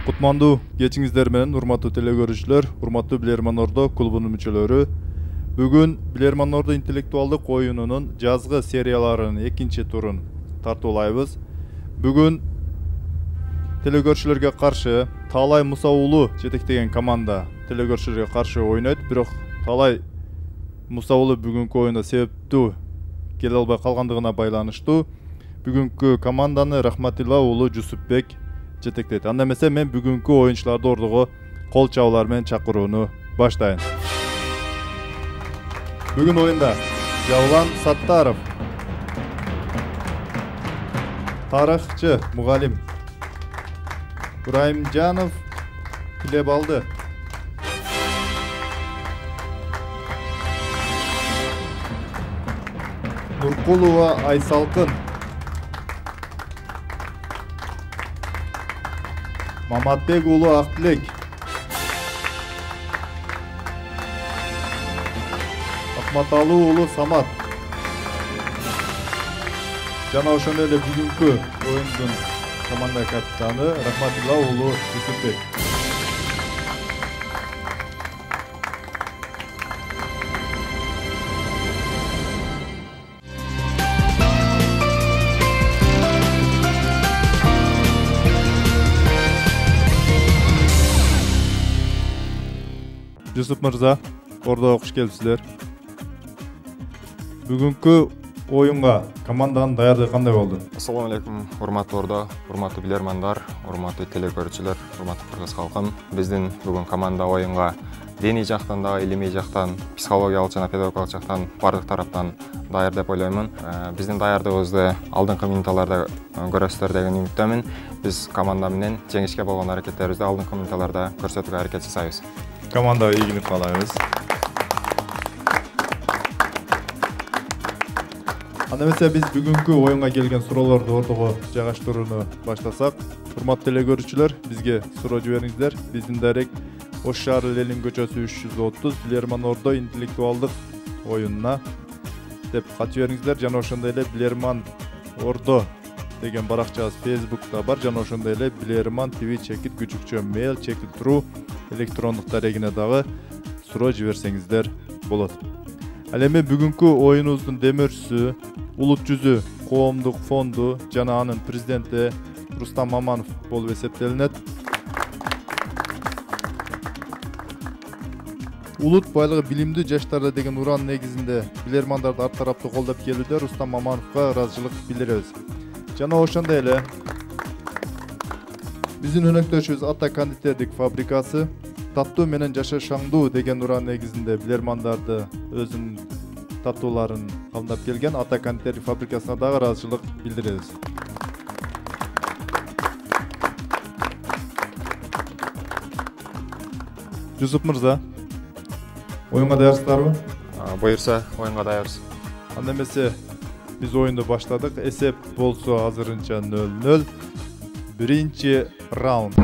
Kutmandu geçiңиздер менен урматтуу телекөрүүчүлөр, урматтуу Билерман Ордо клубунун мүчөлөрү. Бүгүн Билерман Ордо интеллектуалдык оюнунун жазгы серияларынын экинчи турун тартуулайбыз. Бүгүн телекөрүүчүлөргө каршы Таалай Муса уулу жетектеген команда телекөрүүчүлөргө каршы ойнойт, бирок Таалай Муса уулу бүгүнкү оюнда себептүү келе албай калгандыгына байланыштуу бүгүнкү команданы Рахматилла уулу Жусупбек жетектейт. Анда эмесе мен бүгүнкү оюнчуларды ордого кол чабуулар менен чакырууну баштайын. Бүгүн оюнда Жавлан Саттаров, тарыхчы мугалим Ибраимжанов килеп алды. Нуркулова Айсалкын, Маматбек уулу Актилек, Акматалы уулу Самат. Жана ошондой эле бүгүнкү оюндун команда капитаны Рахматилла уулу Жусупбек. Жусуп мырза, Ордого куш келипсиздер. Бүгүнкү оюнга команданын даярдыгы кандай болду? Ассаламу алейкум, урматтуу Ордо, урматтуу билермандар, урматтуу телекөрүүчүлөр, урматтуу кыргыз халкым. Биздин бүгүн команда оюнга диний жактан да, илимий жактан, психологиялык жана педагогикалык жактан бардык тараптан даяр деп ойлоймун. Биздин даярдыгыбызды алдыңкы минуталарда көрөсүздөр деген үмүттөмүн. Биз команда менен жеңишке болгон аракеттерибизди алдыңкы минуталарда көрсөтүүгө аракет жасайбыз. Командага ийгилик каалайбыз. Анда эмесе биз бүгүнкү оюнга келген суроолорду ордого жайгаштырууну баштасак, урматтуу телекөрүүчүлөр, бизге суроо жибериңиздер. Биздин дарек Ош шаары Ленин көчөсү 330 Билерман Ордо интеллектуалдык оюнуна деп кат жибериңиздер. Жана ошондой эле Билерман Ордо деген баракчабыз Facebook'та бар. Жана ошондой эле Билерман ТВ чекит күчүкчө mail чекит true электрондук дарегине дагы суроо жиберсеңиздер болот. Ал эми бүгүнкү оюнубуздун демөөрчүсү, улут жүзү коомдук фонду жана анын президенти Рустам Маманов болуп эсептелинет. Улут байлыгы билимдүү жаштарда деген уран негизинде билермандарды ар тараптуу колдоп келүүдө Рустам Мамановго ыраазычылык билдиребиз. Жана ошондой эле биздин өнөктөшүбүз Ата кондитердик фабрикасы таттуу менен жашашаңдуу деген уран негизинде билермандарды өзүнүн таттууларын кабылдап келген Ата кондитердик фабрикасына дагы ыраазычылык билдиребиз. Жусуп мырза, оюнга даярсыздарбы? Буюрса, оюнга даярбыз. Анда эмесе биз оюнду баштадык. Эсеп болсо азырынча 0-0. Биринчи раунд.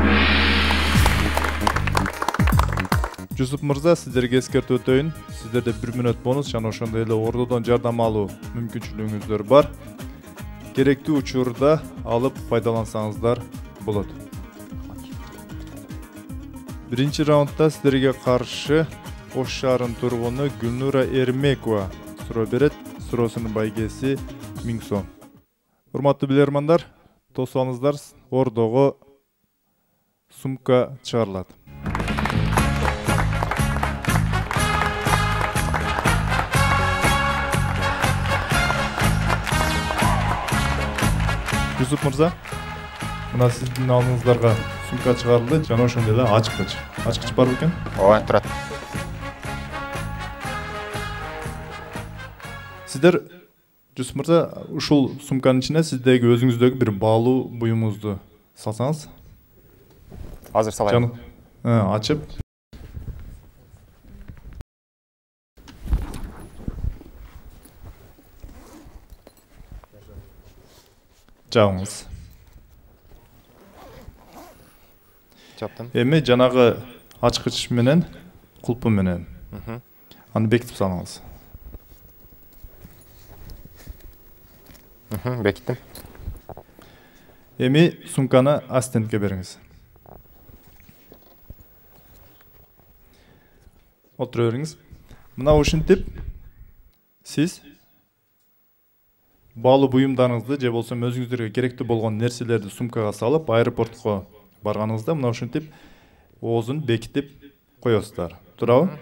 Жусуп мырза, сиздерге эскертүү өтөйүн. Сиздерде 1 мүнөт бонус жана ошондой эле ордодон жардам алуу мүмкүнчүлүгүңүздөр бар. Керектүү учурда алып пайдалансаңыздар болот. Биринчи раундда сиздерге каршы Ош шаарынын тургуну Гүлнура Эрмекова суроо берет. Суроосунун байгеси 1000 сом. Урматтуу билермандар, тосуп алыңыздар, ордого сумка чыгарылат. Жусуп мырза, мына сиздин алдыңыздарга сумка чыгарылды, жана ошондой эле ачкыч. Ачкыч бар бекен? Ооба, турат. Сиздер, Жусуп мырза, ушул сумканын ичине сиздеги өзүңүздөгү бир баалуу буюмуңузду салсаңыз. Азыр салайын. Ачып. Жабыңыз. Жаптым. Эми жанагы ачкыч менен, кулпу менен аны бекитип салыңыз. Бекиттим. Эми сумканы ассистентке бериңиз. Отура бериңиз. Мына ушинтип сиз баалуу буюмдарыңызды же болсо өзүңүздөргө керектүү болгон нерселерди сумкага салып, аэропортко барганыңызда мына ушинтип оозун бекитип коесуздар. Туурабы?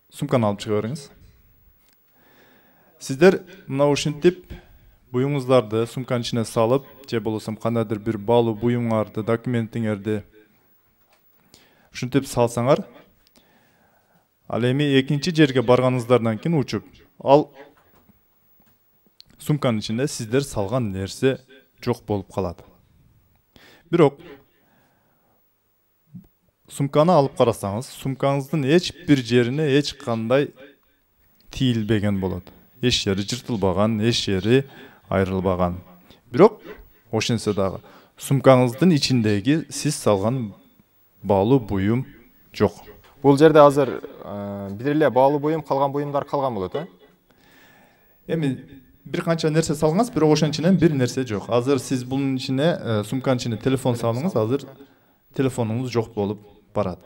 Сумканы алып чыга бериңиз. Сиздер мына ушинтип буюңуздарды сумканын ичине салып, же болсо кандайдыр бир баалуу буюңарды, документиңерди ушинтип салсаңар, ал эми экинчи жерге барганыңыздардан кийин учуп, ал сумканын ичинде сиздер салган нерсе жок болуп калат. Бирок сумканы алып карасаңыз, сумкаңыздын эч бир жерине эч кандай тийилбеген болот. Эч жери жыртылбаган, эч жери айрылбаган. Бирок ошентсе дагы сумкаңыздын ичиндеги сиз салган баалуу буюм жок. Бул жерде азыр бир эле баалуу буюм, калган буюмдар калган болот, Эми бир канча нерсе салгансыз, бирок ошонун ичинен бир нерсе жок. Азыр сиз бунун ичине, сумканын ичине телефон салдыңыз, азыр телефонуңуз жок болуп барат.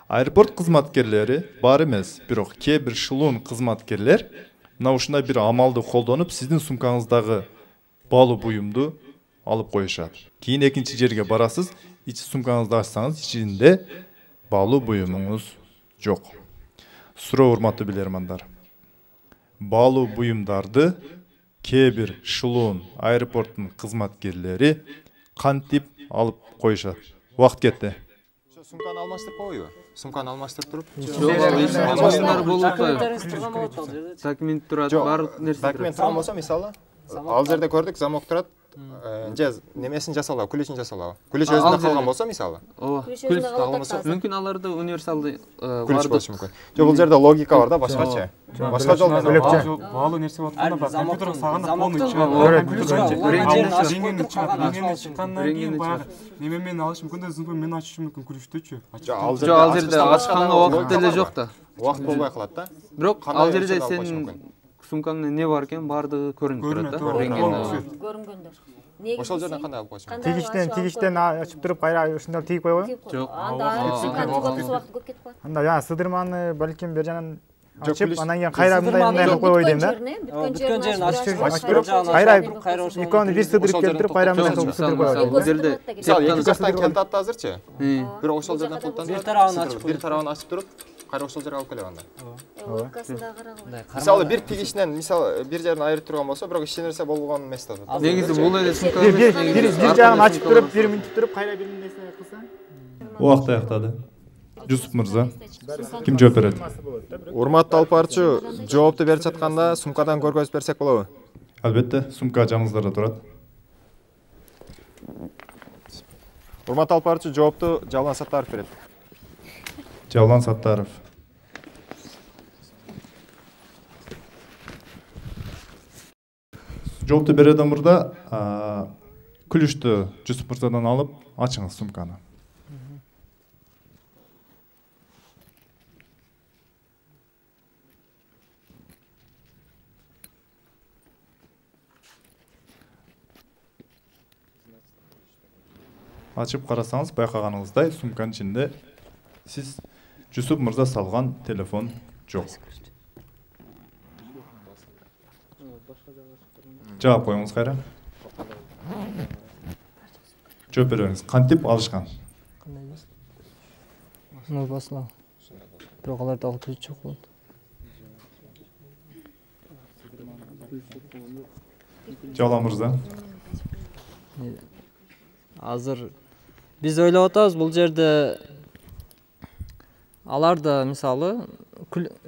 Аэропорт кызматкерлери бар эмес, бирок кээ бир шылуун кызматкерлер мына ушундай бир амалды колдонуп, сиздин сумкаңыздагы баалуу буюмду алып коюшат. Кийин экинчи жерге барасыз, сумкаңызды ачсаңыз, ичинде баалуу буюмуңуз жок. Суроо, урматтуу билермандар. Баалуу буюмдарды кээ бир шылуун аэропорттун кызматкерлери кантип алып коюшат? Убакыт кетти. Сумканы алмаштырып койбойбу? Сумканы алмаштырып туруп? Алмаштыргандар болуп атпайбы? Документ турат, баардык нерсе турат. Документ турган болсо, мисалы, ал жерде көрдүк, замок турат. Же немесин жасалабы, ключин жасалабы. Ключ өзүндө калган болсо, мисалы. Ооба. Ключ калганболсо, Мүмкүн аларда универсалды ключ болушу мүмкүн. Же бул жерде логика бар да, башкача. Башка жол менен бөлөкчө. Баалуу нерсе болуп атканда компьютерге салганда полный чыгат. Чыккандан кийин баягы неме менен алыш мүмкүн да, зумба менен ачыш мүмкүн ключтөчү. Жок, ал жерде ачканга убакыт деле жок да. Убакыт болбой калат да. Бирок ал жерде сенин сумкаңда не бар экен, баардыгы көрүнүп турат да. Көрүнгөндөр. Ошол жерден кандай алып койчу? Тигичтен ачып туруп кайра ушундай тийип койбойбу? Жок. Анда сумканы жоготусу убакыт көп кетип калат. Анда жана сыдырманы балким бер жанан ачып, анан кийин кайра мындай кылып койбой дейм да. Бүткөн жерин Ачып туруп, кайра экөөнү бир сыдырып келтирип, кайра мындай кылып сыдырып койбойбу. Бул жерде Мисалы, эки жактан келди атты азырчы. Бирок ошол жерден кылыптан бир тарабын ачып туруп, кайра ошол жерге алып келип анда. Логикасында карагыла. Мисалы, бир тигичинен, мисалы, бир жерин айырып турган болсо, бирок эч нерсе болбогон эмес да. негизи бул эле сумка. Бир жагын ачып туруп, бир минтип туруп, кайра бир нерсе кылсаң. Убакыт аяктады. Жусуп мырза, ким жооп берет? Урматтуу алып барчу, жоопту берип жатканда сумкадан көргөзүп берсек болобу? Албетте, сумка жаныңыздарда турат. Урматтуу алып барчу, жоопту Жалан Саттаров берет. Жалан Саттаров. Жоопту берүүдөн мурда ключту Жусуп мырзадан алып, ачыңыз сумканы. Ачып карасаңыз, байкаганыңыздай, сумканын ичинде сиз Жусуп мырза салган телефон жок. Жаап коюңуз кайра. Жооп бериңиз. Кантип алышкан? Ну, басла. Бирок аларда ал ключ жок болот. Жалан мырза. Азыр биз ойлоп атабыз, бул жерде аларда мисалы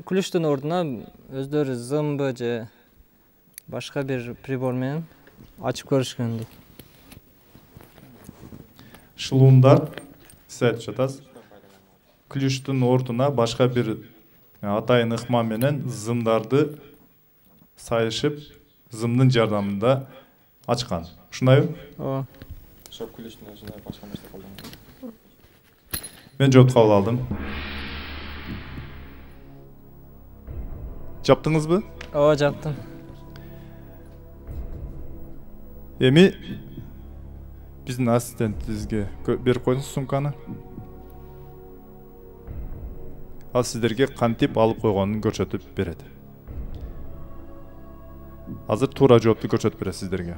ключтун ордуна өздөрү зымбы же башка бир прибор менен ачып көрүшкөн дейт. Шылуундар, сиз айтып жатасыз. Ключтун ордуна башка бир атайын ыкма менен зымдарды сайышып, зымдын жардамында ачкан. Ушундайбы? Ооба. Ошо ключтун өзүнө башка нерсе колдонгон. Мен жоопту кабыл алдым. Жаптыңызбы? Ооба, жаптым. Эми биздин ассистентибизге берип койдуңуз сумканы. ал сиздерге кантип алып койгонун көрсөтүп берет. Азыр туура жоопту көрсөтүп берет сиздерге.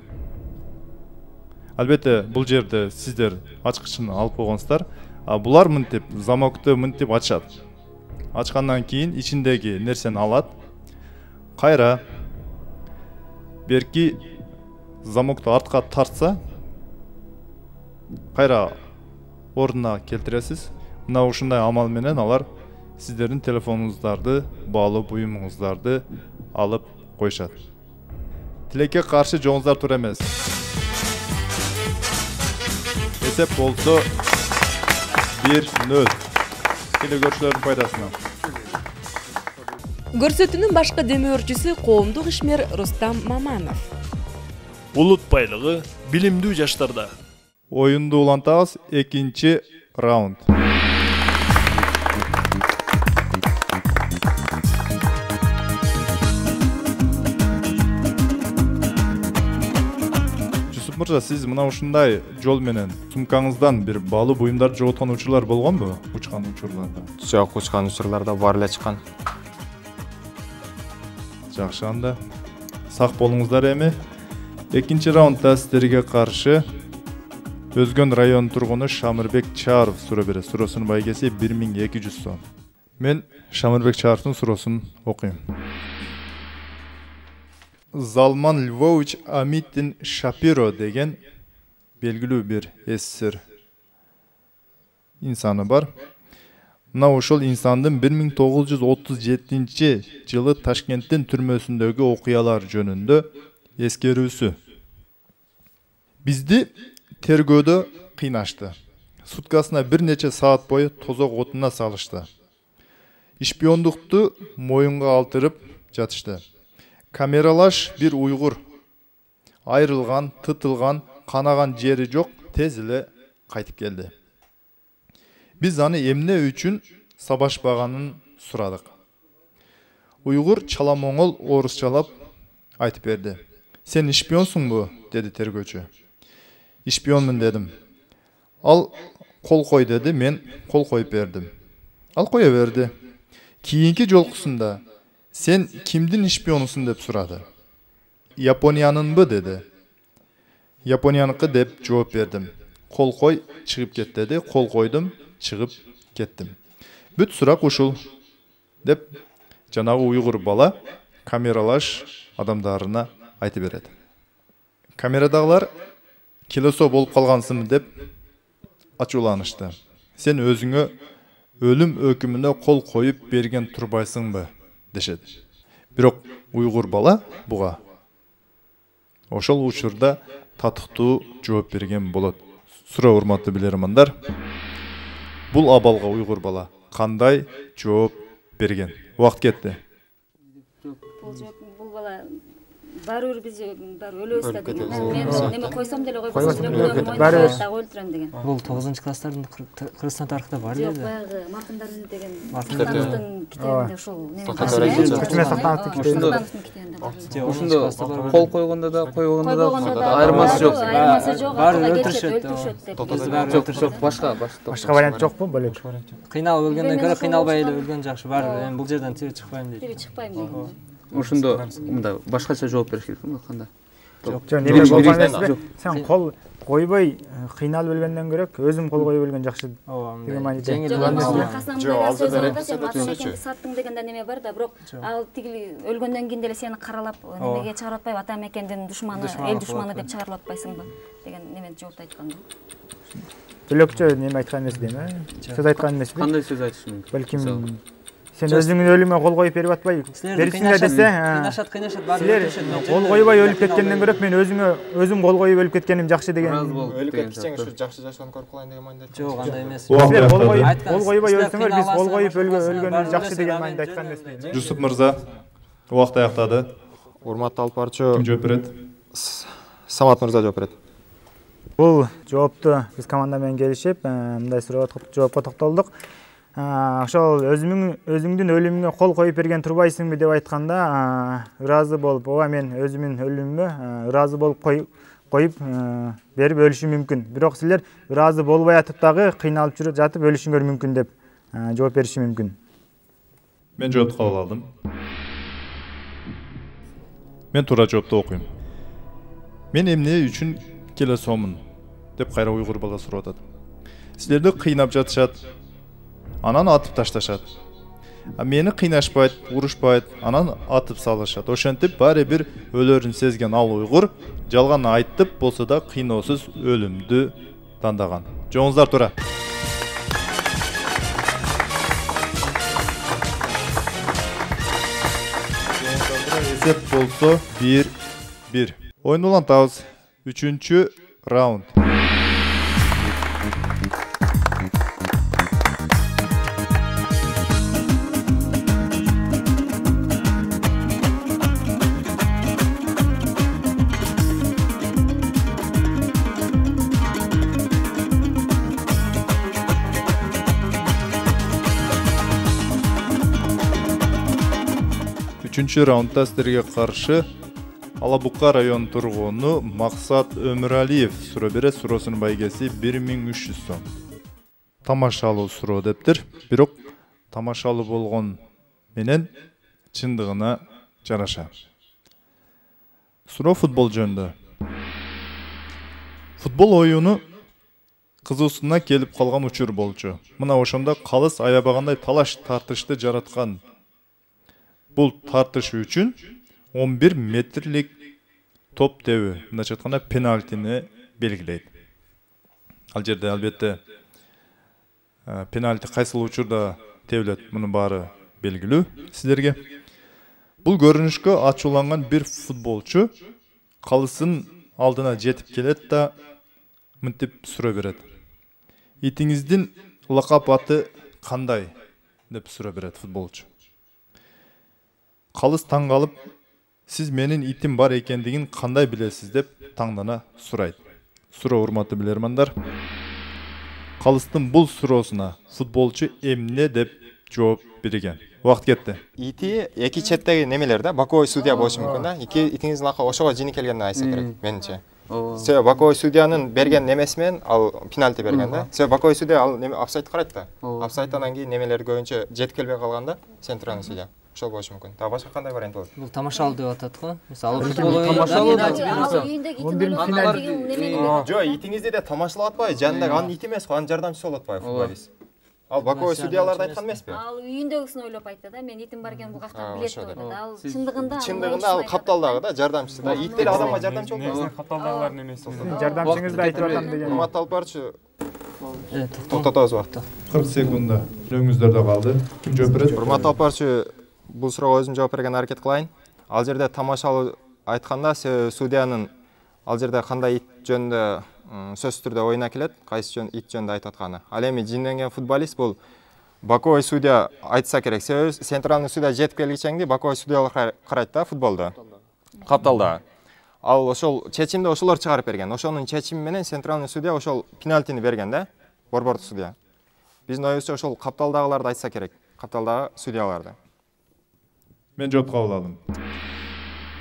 Албетте, бул жерде сиздер ачкычын алып койгонсуздар, а булар мынтип замокту мынтип ачат. Ачкандан кийин ичиндеги нерсени алат. Кайра берки замокту артка тартса, кайра ордуна келтиресиз. Мына ушундай амал менен алар сиздердин телефонуңуздарды, баалуу буюмуңуздарды алып коюшат. Тилекке каршы жооңуздар туура эмес. Эсеп болсо 1-0. Телекөрүүчүлөрдүн пайдасына. Көрсөтүүнүн башкы демөөрчүсү коомдук ишмер Рустам Маманов. Улут байлыгы билимдүү жаштарда. Оюнду улантабыз, экинчи раунд. Жусуп мырза, сиз мына ушундай жол менен сумкаңыздан бир баалуу буюмдарды жоготкон учурлар болгонбу? Учкан учурларда. Жок, учкан учурларда бар эле чыккан. Жакшы, анда сак болуңуздар эми. Экинчи раундда сиздерге каршы Өзгөн район тургуну Шамырбек Чаров суроо берет. Суроосунун байгеси 1200 сом. Мен Шамырбек Чаровдун суроосун окуйм. Залман Львович Амитин Шапиро деген белгилүү бир СССР инсаны бар. Мына ошол инсандын 1937 жылы Ташкенттин түрмөсүндөгү окуялар жөнүндө эскерүүсү. Бизди тергөөдө кыйнашты. Суткасына бир нече саат бою тозок отуна салышты. Ишпиондукту моюнга алтырып жатышты. Камералаш бир уйгур. Айрылган, тытылган, канаган жери жок, тез эле кайтып келди. Биз аны эмне үчүн сабашпаганын сурадык. Уйгур чаламоңол орусчалап айтып берди. Сен ишпионсуңбу? Деди тергөөчү. Ишпионмун дедим. Ал кол кой деди, мен кол коюп бердим. Ал кое берди. Кийинки жолкусунда сен кимдин ишпионусуң деп сурады. Япониянынбы деди. Японияныкы деп жооп бердим. Кол кой чыгып кет деди. Кол койдум, чыгып кеттим. Бүт сурак ушул деп жанагы уйгур бала камералаш адамдарына айтып берет. Камерадагылар келесо болуп калгансың деп ачууланышты. Сен өзүңө өлүм өкүмүнө кол коюп берген турбайсыңбы дешет. Бирок уйгур бала буга ошол учурда татыктуу жооп берген болот. Суроо урматтуу билермандар. Бул абалга уйгур бала кандай жооп берген? Убакыт кетти. Бул бала барыр биз бар өлөбүз да деген. Мен неме койсом деле койбосом деле өлтүрөм деген. Бул 9-класстардын Кыргызстан тарыхында бар эле. Жок, баягы маркумдардын деген маркумдардын китебинде ушул неме Көчмө сактаныктын китебинде. Ошондо кол койгондо да койгондо да айырмасы жок. Айырмасы жок. Баары өлтүрүшөт деп. Жок, башка вариант жокпу? Бөлөк. Кыйналып өлгөндөн көрө кыйналбай эле өлгөн жакшы. Баары эми бул жерден тири чыкпайм дейт. Тири чыкпайм дейт. Ошондо мындай башкача жооп бериш керек да кандай? Жок, неме болгон эмеспи? Сен кол койбой кыйналып өлгөндөн көрөк өзүм кол коюп өлгөн жакшы деген мааниде. Жок, саттың дегенде неме бар да, бирок ал тиги өлгөндөн кийин деле сени каралап немеге чыгарып атпайбы, ата мекендин душманы, эл душманы деп чыгарып атпайсыңбы деген неме жоопту айткан да. Төлөкчө неме айткан эмес дейм, сөз айткан эмеспи? Кандай сөз айтышы мүмкүн? Балким сен өзүңүн өлүмүңө кол коюп берип атпай, берисиңер десе, кыйнашат баары өлтүрүшөт. Кол койбой өлүп кеткенден көрөк мен өзүм кол коюп өлүп кеткеним жакшы деген. Өлүп кеткичең ушу жакшы жашоonu көрүп калайын деген маанидә. Жок, андай эмес. Кол койбой өлсөңөр биз кол коюп өлгөнүбүз жакшы деген маанидә айткан эмеспи? Жусуп мырза, убакыт аяктады. Урматтуу алып барчу. Ким жооп берет? Самат мырза жооп берет. Бул жоопту биз команда менен келишип, мындай жоопко токтолдук. Ошол өзүңдүн өлүмүңө кол коюп берген турбайсыңбы деп айтканда, ыраазы болуп, ооба мен өзүмдүн өлүмүмө ыраазы болуп коюп берип өлүшүм мүмкүн. Бирок силер ыраазы болбой атып дагы кыйналып жүрүп жатып өлүшүңөр мүмкүн деп жооп бериши мүмкүн. Мен жоопту кабыл алдым. Мен туура жоопту окуйм. Мен эмне үчүн келе сомун деп кайра уйгур бала сурап атат. Силерди кыйнап жатышат, анан атып ташташат. Мени кыйнашпайт, урушпайт, анан атып салышат. Ошентип баары бир өлөрүн сезген ал уйгур жалган айтып болсо да кыйноосуз өлүмдү тандаган. Жооңуздар туура. Есеп болсо 1-1. Oyun улантабыз. 3-чү раунд. Üçüncü раундда сіздерге каршы Алабука район тургуну Максат Өмүралиев суроо берет. Суроосунун байгеси 1300 сом. Тамашалуу суроо дептир. Бирок тамашалуу болгон менен чындыгына жараша. Суроо футбол жөнүндө. Футбол оюну кызуусуна келип калган учур болчу. Мына ошондо калыс аябагандай талаш тартышты жараткан. Бул тартыш үчүн 11 метрлик топ тебүү, мындайча айтканда пенальтини белгилейт. Ал жерде албетте пенальти кайсыл учурда тебилет, мунун баары белгилүү сиздерге. Бул көрүнүшкө ачууланган бир футболчу калысын алдына жетип келет да мынтип суроо берет. Итиңиздин лакап аты кандай деп суроо берет футболчу. Калыс таң калып, сиз менин итим бар экендигин кандай билесиз деп таңдана сурайт. Суроо урматтуу билермандар. Калыстын бул суроосуна футболчу эмне деп жооп берген. Убакыт кетти. Ити эки четтеги немелер да, боковой судья болушу мүмкүн да. Итиңиздин лакабы ошого жини келгенден айтса керек, менимче. Себеби боковой судьянын берген немеси менен ал пенальти берген да. Себеби боковой судья ал офсайд карайт да. Офсайдтан кийин немелер көбүнчө жетип келбей калганда центральный судья. Ошол болушу мүмкүн. Та башка кандай вариант болот? Бул тамашалуу деп атат го. Мисалы футбол тамашалуу да. Жо, итиңизди да тамашалап атпайбы? Жанында анын ити эмес го, анын жардамчысы болот атпайбы футболист? Ал боковой судьяларды айткан эмеспи? Ал үйүндөгүсүн ойлоп айтты да, мен итим бар экен бул кактан билет деп атат. Ал чындыгында ал капталдагы да, жардамчысы да. Ит деле адамга жардамчы болот. Капталдагылардын эмеси. Жардамчыңызды айтып атам деген. Урматтуу алып барчу. Токтотобуз убакытты. 40 секунда өңүңүздөрдө калды. Ким жооп берет? Урматтуу алып барчу, бул суроого өзүм жооп берген аракет кылайын. Ал жерде тамашалуу айтканда судьянын ал жерде кандай ит жөнүндө сөзсүз түрдө оюна келет, кайсы ит жөнүндө айтып атканы. Ал эми жинленген футболист бул боковой судья айтса керек. Себеби центральный судья жетип келгичеңди боковой судьялар карайт да футболдо. Капталда. Ал ошол чечимди ошолор чыгарып берген. Ошонун чечими менен центральный судья ошол пенальтини берген да, борбордук судья. Биздин оюбузча ошол капталдагыларды айтса керек, капталдагы судьяларды. Мен жооп кабыл алдым.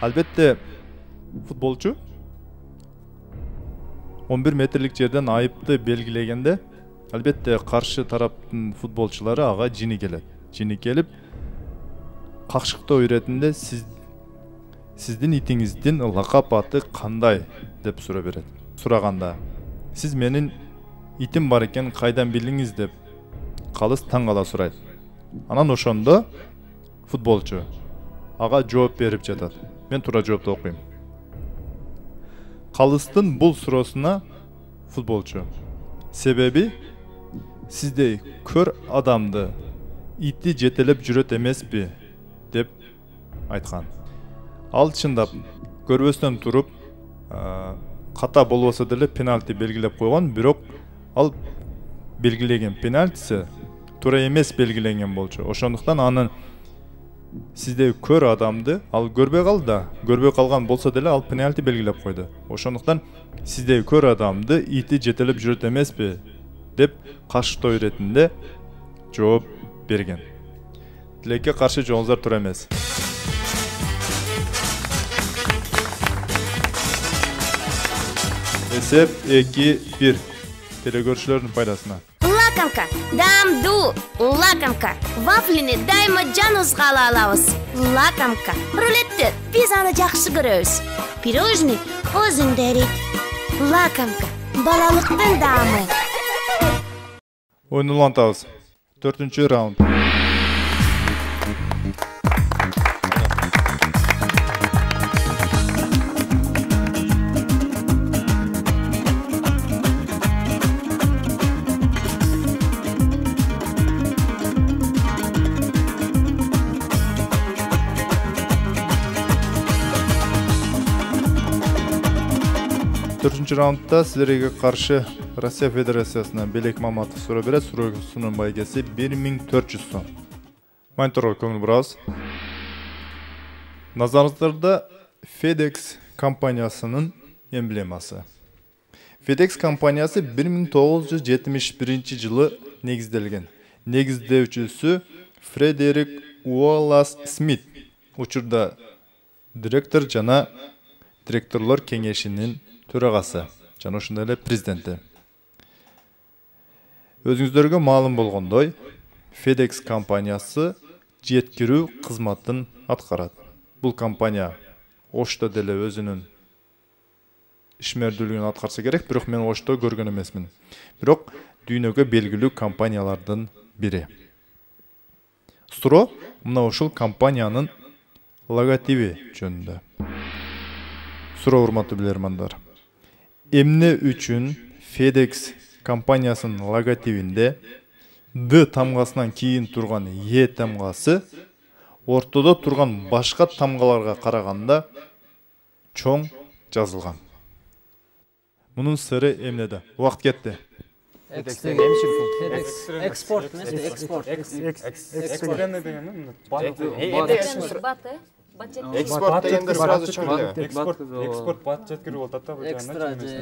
Албетте футболчу 11 метрлик жерден айыпты белгилегенде, албетте каршы тараптын футболчулары ага жини келет. Жини келип, какшыктоо иретинде сиздин итиңиздин лакап аты кандай деп суроо берет. Сураганда, сиз менин итим бар экен кайдан билдиңиз деп калыс таң кала сурайт. Анан ошондо футболчу ага жооп берип жатат. Мен туура жоопту окуйм. Калыстын бул суроосуна футболчу себеби сиздей көр адамды ити жетелеп жүрөт эмеспи деп айткан. Ал чындап көрбөстөн туруп ката болбосо деле пенальти белгилеп койгон, бирок ал белгилеген пенальтиси туура эмес белгиленген болчу. Ошондуктан анын сиздей көр адамды ал көрбөй калды да, көрбөй калган болсо деле ал пенальти белгилеп койду. Ошондуктан сиздей көр адамды ити жетелеп жүрөт эмеспи деп кашыктоо иретинде жооп берген. Тилекке каршы жооңуздар туура эмес. Эсеп 2-1. Телекөрүүчүлөрдүн пайдасына. Лакомка, дамду, лакомка. Вафлини дайыма жаныбызга ала алабыз. Лакомка. Рулетте пиццаны жакшы көрөбүз. Пирожный өзүндө эрийт. Лакомка. Балалыктын даамы. Oyunu ulantабыз. 4-cü rauнд. Төртінші раундта сіздерге қаршы Россия Федерациясынан Белек Маматов сұра береді. Сұраусының байгесі 1400 сом. Мониторға көңіл бұрауыз. Назарыңыздарда FedEx компаниясының эмблемасы. FedEx компаниясы 1971 жылы негізделген. Негіздеушісі Фредерик Уоллас Смит. Учурда директор жана директорлар кеңешінің төрағасы, жана ошондой эле президенти. Өзүңүздөргө маалым болгондой, FedEx компаниясы жеткирүү кызматын аткарат. Бул компания Ошто деле өзүнүн ишмердүүлүгүн аткарса керек, бирок мен Ошто көргөн эмесмин. Бирок дүйнөгө белгилүү компаниялардын бири. Суроо мына ушул компаниянын логотиби жөнүндө. Суроо, урматтуу билермандар. Эмне үчүн FedEx компаниясынын логотипинде Д тамгасынан кийин турган Е тамгасы ортодо турган башка тамгаларга караганда чоң жазылган? Мунун сыры эмнеде? Убакыт кетти. Экспорт. Экспорт дегендер сразу чоң. Экспорт бат жеткирүү болуп атат.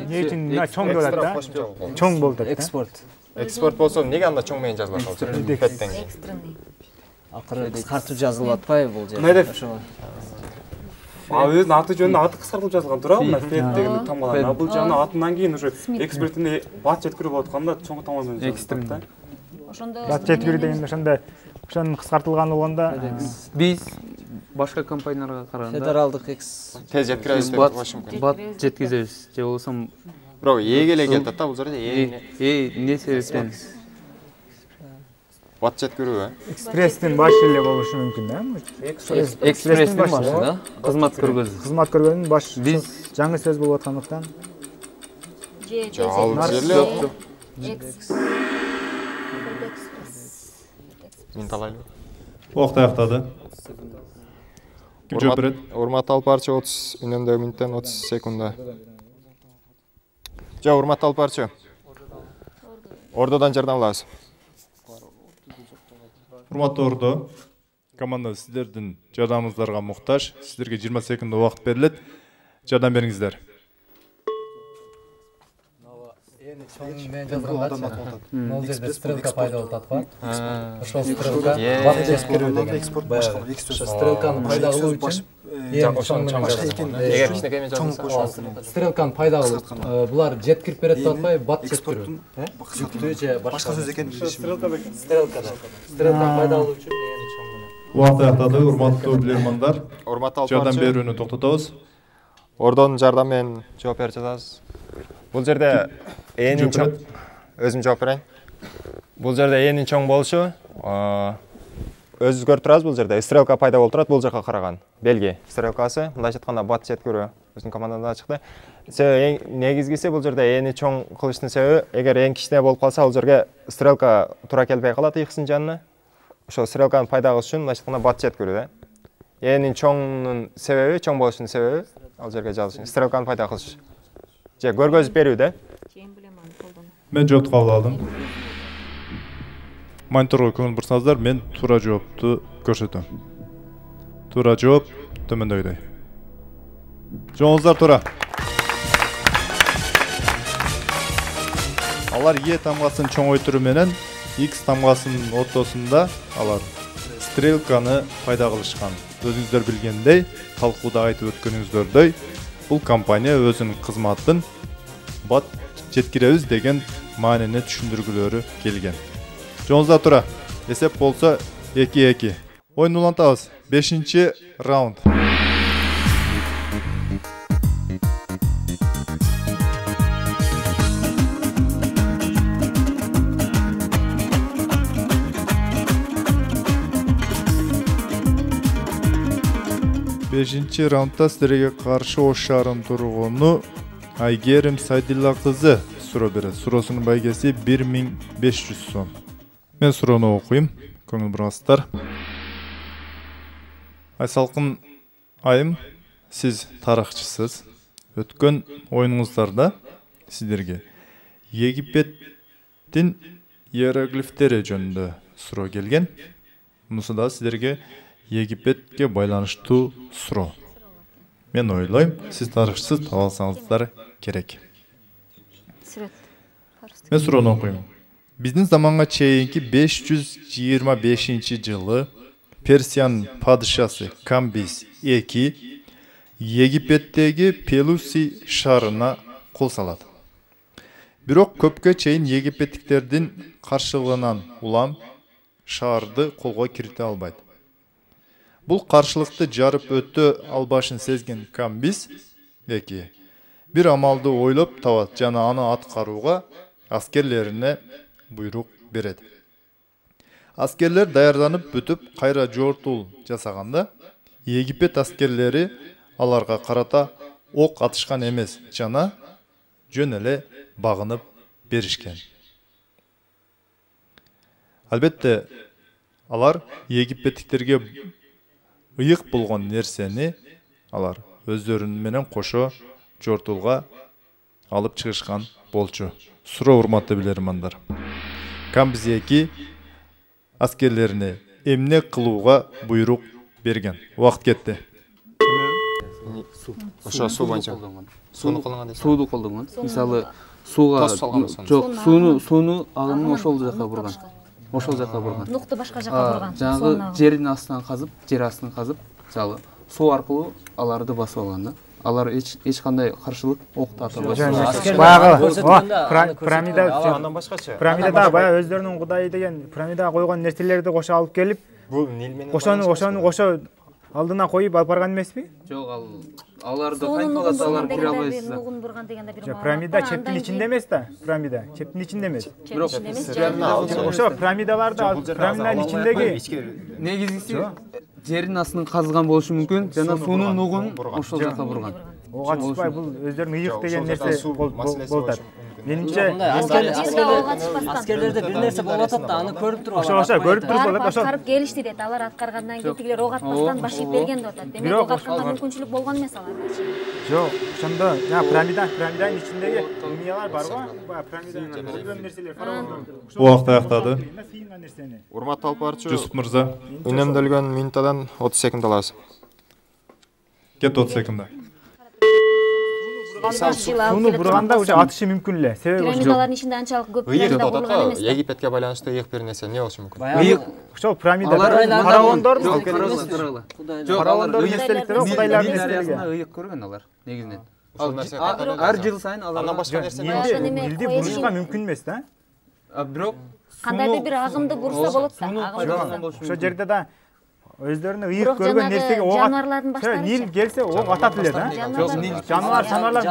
Не үчүн чоң болот да? Чоң болот. Экспорт болсо эмнеге анда чоң менен жазылат ал жерде? Экстренный. Акыры кыскартып жазылып атпайбы бул жерде? Эмне деп? Өзүнүн аты жөнүнө аты кыскартылып жазылган туурабы? Мына Фед деген тамгалар. Бул жана атынан кийин уже экспортине бат жеткирүү болуп атканда чоң тамга менен жазылат. Ошондо Бат жеткирүү деген ошондо ошонун кыскартылганы болгондо Биз башка компанияларга караганда федералдык тез жеткиребиз деп болушу мүмкүн. бат жеткизебиз. Же болбосо Бирок ээге эле келет да бул жерде. эмне себептен? Бат жеткирүү, экспресстин башы эле болушу мүмкүн да? Экспресстин башы да? Кызмат көргөзүү. Кызмат көргөнүн башы. Биз жаңы сөз болуп аткандыктан. Ал жерде мен талайлы. Убакыт аяктады. Ким жооп берет? Урматтуу алып барчы 30 үнөмдөгү мүнөттөн 30 секунда. Жок, урматтуу алып барчы. Ордодан жардам алабыз. Урматтуу Ордо, команда сиздердин жардамыңыздарга муктаж. Сиздерге 20 секунд убакыт берилет. Жардам бериңиздер. Мол жерде стрелка пайда болуп атпайбы? Ошол стрелка бат жеткирүү деген. Стрелканы пайда кылуу үчүн стрелканы пайда кылып булар жеткирип берет деп атпайбы? Бат жеткирүү. Жүктүү же башка сөз экен. Стрелканы пайда кылуу үчүн Убакыт аяктады, урматтуу билермандар. Урматтуу алып Жардам барчы. берүүнү токтотобуз. Ордон жардам менен жооп берип жатабыз. Бул жерде энин чоң өзүм жооп берейин. Бул жерде энин чоң болушу өзүңүз көрүп турасыз, бул жерде стрелка пайда болуп турат, бул жака караган. Белги стрелкасы, мындайча айтканда бат жеткирүү өзүнүн командада чыкты. Себеби негизгиси бул жерде эни чоң кылыштын себеби, эгер эң кичине болуп калса, ал жерге стрелка туура келбей калат ыйкысынын жанына. Ошол стрелканы пайда кылыш үчүн мындайча айтканда бат жеткирүү да. Энин чоңнун себеби, чоң болушунун себеби ал жерге жазылыш. Стрелканы пайда кылыш. Же көргөзүп берүү да. Мен жоопту кабыл алдым. Мониторго көңүл бурсаңыздар, мен туура жоопту көрсөтөм. Туура жооп төмөндөгүдөй. Жооңуздар туура. Алар Е тамгасын чоңойтуруу менен X тамгасынын ортосунда алар стрелканы пайда кылышкан. Өзүңүздөр билгендей, талкууда айтып өткөнүңүздөрдөй, бул компания өзүнүн кызматын бат жеткиребиз деген маанини түшүндүргүлөрү келген. Жоңузда тура. Эсеп болсо 2-2. Oyun улантабыз. 5-ci rauнд. Бешинчи раундда сіздерге каршы Ош шаарынын тургуну Айгерим Сайдилла кызы суроо берет. Суроосунун байгеси 1500 сом. Мен суроону окуйм. Көңүл бурасыздар. Айсалкын айым, сиз тарыхчысыз. Өткөн оюнуңуздарда сиздерге Египеттин иероглифтери жөнүндө суроо келген. Мунусу да сиздерге Египетке байланыштуу суроо. Мен ойлойм, сиз тарыхчысыз, таба алсаңыздар керек. Мен суроону окуйм. Биздин заманга чейинки 525-жылы Персиянын падышасы Камбис II Египеттеги Пелуси шаарына кол салат. Бирок көпкө чейин египеттиктердин каршылыгынан улам шаарды колго кирите албайт. Бул каршылыкты жарып өтө албашын сезген Камбис II бир амалды ойлоп табат жана аны аткарууга аскерлерине буйрук берет. Аскерлер даярданып бүтүп кайра жортул жасаганда Египет аскерлери аларга карата ок атышкан эмес, жана жөн эле багынып беришкен. Албетте алар египеттиктерге ыйык болгон нерсени алар өздөрүнүн менен кошо жортулга алып чыгышкан болчу. Суроо урматтуу билермандар. Камбис II аскерлерине эмне кылууга буйрук берген? Убакыт кетти. Ошо суу боюнча. Сууну колдонгон. Сууну колдонгон. Мисалы, сууга жок, сууну агымын ошол жака бурган. Ошол жака бурган. Нукту башка жака бурган. Жаңы жердин астынан казып, жер астын казып, мисалы, суу аркылуу аларды басып алган да. Алар эч кандай каршылык ок тартып албайт. Баягы пирамида андан башкачы. Пирамидада баягы өздөрүнүн кудайы деген пирамидага койгон нерселерди кошо алып келип, бул Нил менен кошо алдына коюп алып барган эмеспи? Жок, аларды кантип алар кире албайсыз. Нугун бурган дегенде бир маана. Пирамида чептин ичинде эмес да, пирамида чептин ичинде эмес. Бирок ошо пирамидаларды пирамиданын ичиндеги негизгиси жердин астын казган болушу мүмкүн, жана суунун нугун ошол жака бурган. Ого атышпай, бул өздөрүнүн ыйык деген нерсе болуп атат. Менимче аскерлерде бир нерсе болуп атат да, аны көрүп туруп ошо көрүп туруп болот. Ошо аткарып келишти дейт. Алар аткаргандан кийин тигилер ок атпастан баш ийип берген деп атат. Демек ок атканга мүмкүнчүлүк болгон эмес аларда. Жок, ошондо пирамиданын ичиндеги мумиялар барбы? Пирамиданын көргөн нерселер фараондор. Убакыт аяктады. Урматтуу алып барчу. Жусуп мырза. Үнөмдөлгөн минутадан 30 секунд алабыз. Кет 30 секунд. Сууну бурганда уже атышы мүмкүн эле. Себеби пирамидалардын ичинде анчалык көп пирамида курулган эмес. Египетке байланыштуу ыйык бир нерсе эмне болушу мүмкүн? Ыйык. Ошол пирамидалар фараондордун кудайлардын нерселери. Ыйык көргөн алар негизинен. Ар жыл сайын алардан башка нерсе Нилди бурушка мүмкүн эмес да. Бирок кандайдыр бир агымды бурса болот да. Ошол жерде да өздөрүнө ыйык көргөн нерсеге жаныбарлардын баштары. Нил келсе ок атат эле да. Жаныбарлар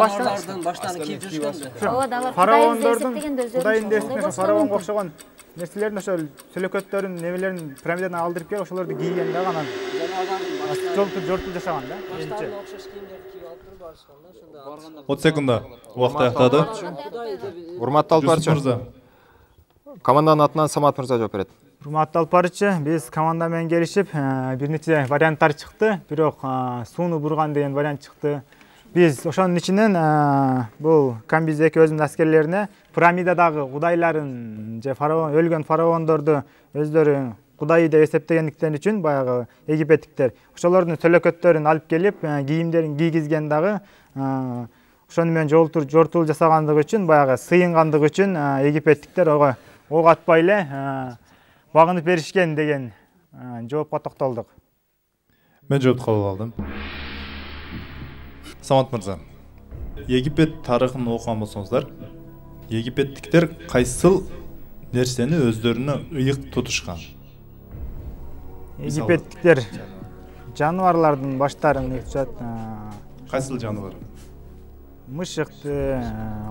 баштарын кийип жүрүшкөн. Ооба, алар фараондордун кудайын десин фараонго окшогон нерселерин ошол сөлөкөттөрүн, немелерин пирамидадан алдырып келип ошолорду кийген да анан. Жортул жашаган да. Баштарына окшош кийимдерди кийип алып туруп барышкан да, ошондо. 30 секундда убакыт аяктады. Урматтуу алып барчу. Команданын атынан Самат мырза жооп берет. Урматтуу алып барчу, биз команда менен келишип, бир нече варианттар чыкты. Бирок сууну бурган деген вариант чыкты. Биз ошонун ичинен бул Камбис II өзүнүн аскерлерине пирамидадагы кудайларын же өлгөн фараондорду өздөрү кудай деп эсептегендиктен үчүн баягы египеттиктер ошолордун сөлөкөттөрүн алып келип, кийимдерин кийгизген дагы ошону менен жортул жасагандыгы үчүн, баягы сыйынгандыгы үчүн египеттиктер ок атпай эле багынып беришкен деген жоопко токтолдук. Мен жоопту кабыл алдым. Самат мырза, Египет тарыхын окуган болсоңуздар, египеттиктер кайсыл нерсени өздөрүнө ыйык тутушкан? Египеттиктер жаныбарлардын баштарын ыйык тутушат. Кайсыл жаныбар? Мышыкты,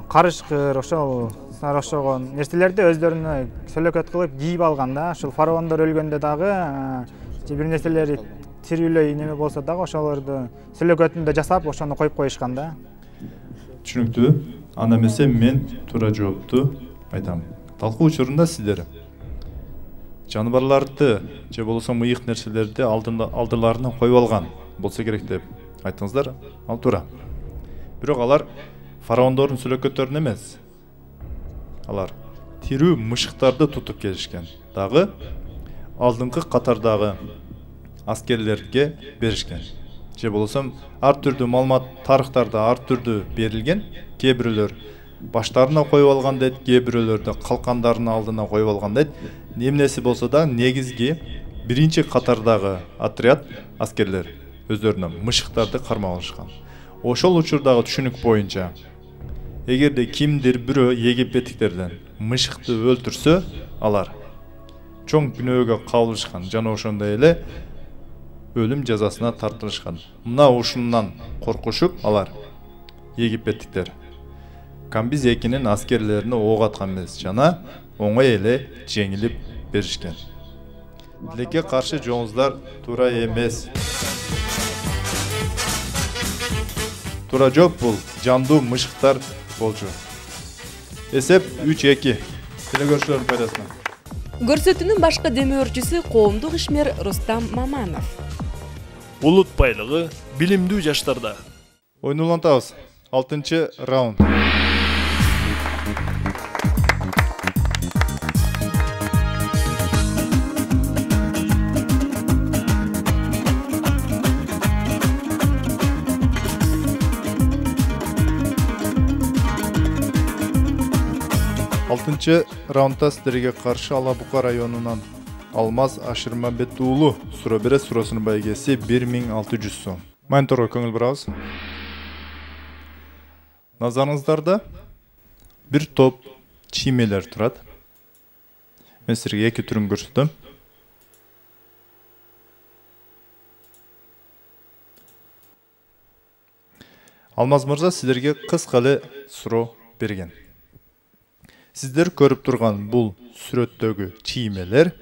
карышкыр, ошол сар окшогон нерселерди өздөрүнө сөлөкөт кылып кийип алган да. Ушул фараондор өлгөндө дагы же бир нерселери тирүүлөй неме болсо дагы ошолорду сөлөкөтүндө жасап ошону коюп коюшкан да. Түшүнүктүү. Анда эмесе мен туура жоопту айтам. Талкуу учурунда сиздер жаныбарларды же болбосо ыйык нерселерди алдыларына коюп алган болсо керек деп айттыңыздар. Ал туура. Бирок алар фараондордун сөлөкөттөрүн эмес. Алар тирүү мышыктарды тутуп келишкен. Дагы алдыңкы катардагы аскерлерге беришкен. Же болбосо ар түрдүү маалымат тарыхтарда ар түрдүү берилген. Кээ бирөөлөр баштарына коюп алган дейт, кээ бирөөлөрдө калкандарынын алдына коюп алган дейт. Эмнеси болсо да негизги биринчи катардагы отряд аскерлер өздөрүнө мышыктарды кармап алышкан. Ошол учурдагы түшүнүк боюнча эгерде кимдир бирөө египеттиктерден мышыкты өлтүрсө, алар чоң күнөөгө кабылышкан жана ошондой эле өлүм жазасына тартылышкан. Мына ушундан коркушуп алар египеттиктер Камбиз экинин аскерлерине ок аткан эмес жана оңой эле жеңилип беришкен. Тилекке каршы жооңуздар туура эмес. Туура жооп бул жандуу мышыктар болчу. Эсеп 3-2. Телекөрүүчүлөрдүн пайдасына. Көрсөтүүнүн башкы демөөрчүсү коомдук ишмер Рустам Маманов. Улут байлыгы билимдүү жаштарда. Ойун улантабыз. 6-чы раунд. Алтынчы раундда сиздерге каршы Ала Бука районунан Алмаз Ашырмамбет уулу суроо берет. Суроосунун байгеси 1600 сом. Мониторго көңүл бурабыз. Назарыңыздарда бир топ чиймелер турат. Мен силерге эки түрүн көрсөтөм. Алмаз мырза сиздерге кыска эле суроо берген. Сиздер көрүп турган бул сүрөттөгү чиймелер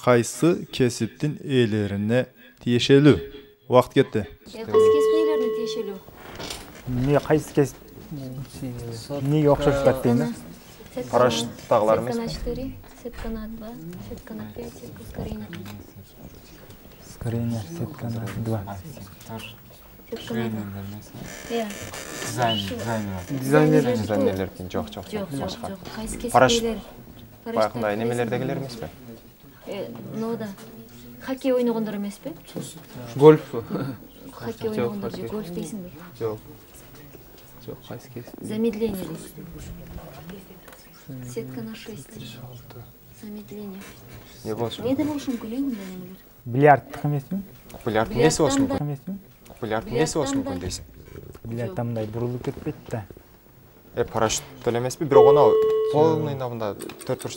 кайсы кесиптин ээлерине тиешелүү? Убакыт кетти. Кайсы кесиптин ээлерине тиешелүү? Эмне кайсы кесип? Эмнеге окшош жатат дейм? Парашюттагылар эмес. Сетканат ба? Сетканат 5, сеткаскарина. Скарина, сетканат 2. Дизайнерлердин жок. Парашют. Баягындай немелердегилер эмеспи? Нода. Хоккей ойногондор эмеспи? Гольф. Хоккей ойногондор же гольф дейсиңби? Жок. Жок, кайсы кесип? Замедление дейсиң. Сетка на 6. Замедление. Не болчу? Эмне болушу мүмкүн мындай немелер? Бильярдтык эмеспи? Бильярд эмнеси болушу мүмкүн? Бильярд эмнеси болушу мүмкүн дейсиң? Бильярд мындай бурулуп кетпейт да. Парашют эле эмеспи? Бирок анау полныйда мында 4 бурч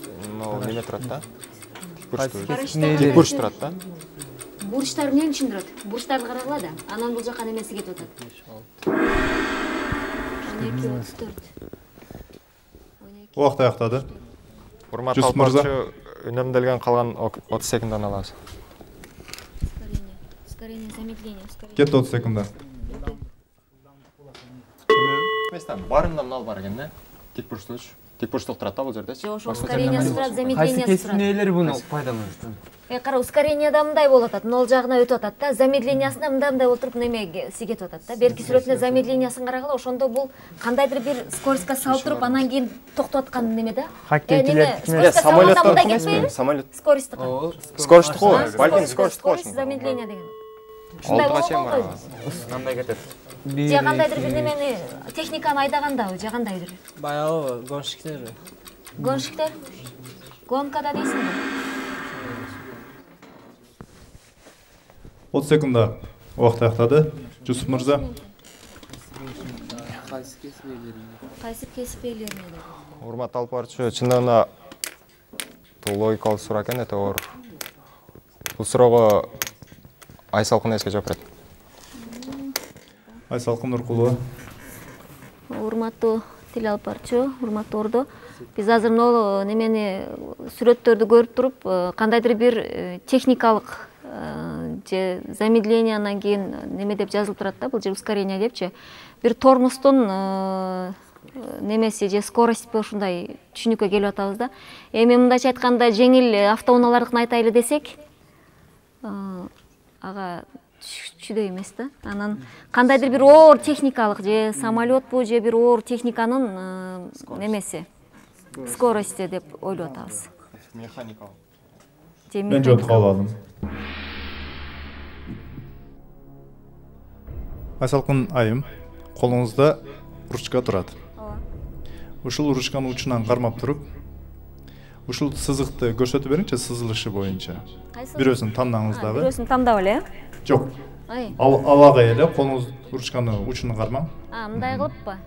неме турат да? Тик бурч турат да? Бурчтар эмненин ичинде турат? Бурчтарды карагыла да. Анан бул жака немеси кетип атат. 12-34. Убакыт аяктады. Урматтуу талкуучу, үнөмдөлгөн калган 30 секунддан алабыз. Ускорение, замедление. Кетти 30 секунда. Местен барымдан ал бар экен да? Тик бурчтук турат да бул жердечи? Жок, ускорение турат, замедление турат. Кайсы кесиптин буну пайдаланат? Кара, ускорениеда мындай болуп атат, нол жагына өтүп атат да, замедлениясында мындай болуп туруп немеси кетип атат да. Берки сүрөтүнө замедлениyaсын карагыла, ошондо бул кандайдыр бир скоростька салып туруп, анан кийин токтоп аткан неме да. Самолеттор эмеспи? Самолет. Скоростьтук. Скоростьтук го, балким скоростьтук болчу. Замедление деген. Алтыга чейин бар. Кандай кетет? Же кандайдыр бир немени техниканы айдагандабы, же кандайдыр? Баягы гонщиктер. Гонщиктер? Гонкада дейсиңби? 30 секунда убакыт аяктады. Жусуп мырза. Кайсы кесип ээлерине? Урматтуу алып барчу, чындыгында бул логикалык суроо экен, оор. Бул суроого Айсалкын эске жооп берет. Айсалкын Нуркулова. Урматтуу тил алып барчу, урматтуу ордо. Биз азыр могу немени сүрөттөрдү көрүп туруп, кандайдыр бир техникалык же замедление анан кийин неме деп жазылып турат да, бул же ускорение депчи. Бир тормоздун немеси же скоростьпи ушундай түшүнүккө келип атабыз да. Эми мындайча айтканда жеңил автоунаалардыкын айтайлы десек, ага түшүдөй эмес да. Анан кандайдыр бир оор техникалык же самолетпу же бир оор техниканын немеси скорости деп ойлоп атабыз. Механикалык. Мен жооп калдым. Айсалкын айым, колуңузда ручка турат. Ушул ручканын учунан кармап туруп, ушул сызыкты көрсөтүп бериңчи, сызылышы боюнча. Бирөөсүн тандаңыздагы. Бирөөсүн тандап эле? Жок. Абага эле колуңуз ручканы учун кармаң. Мындай кылыппы?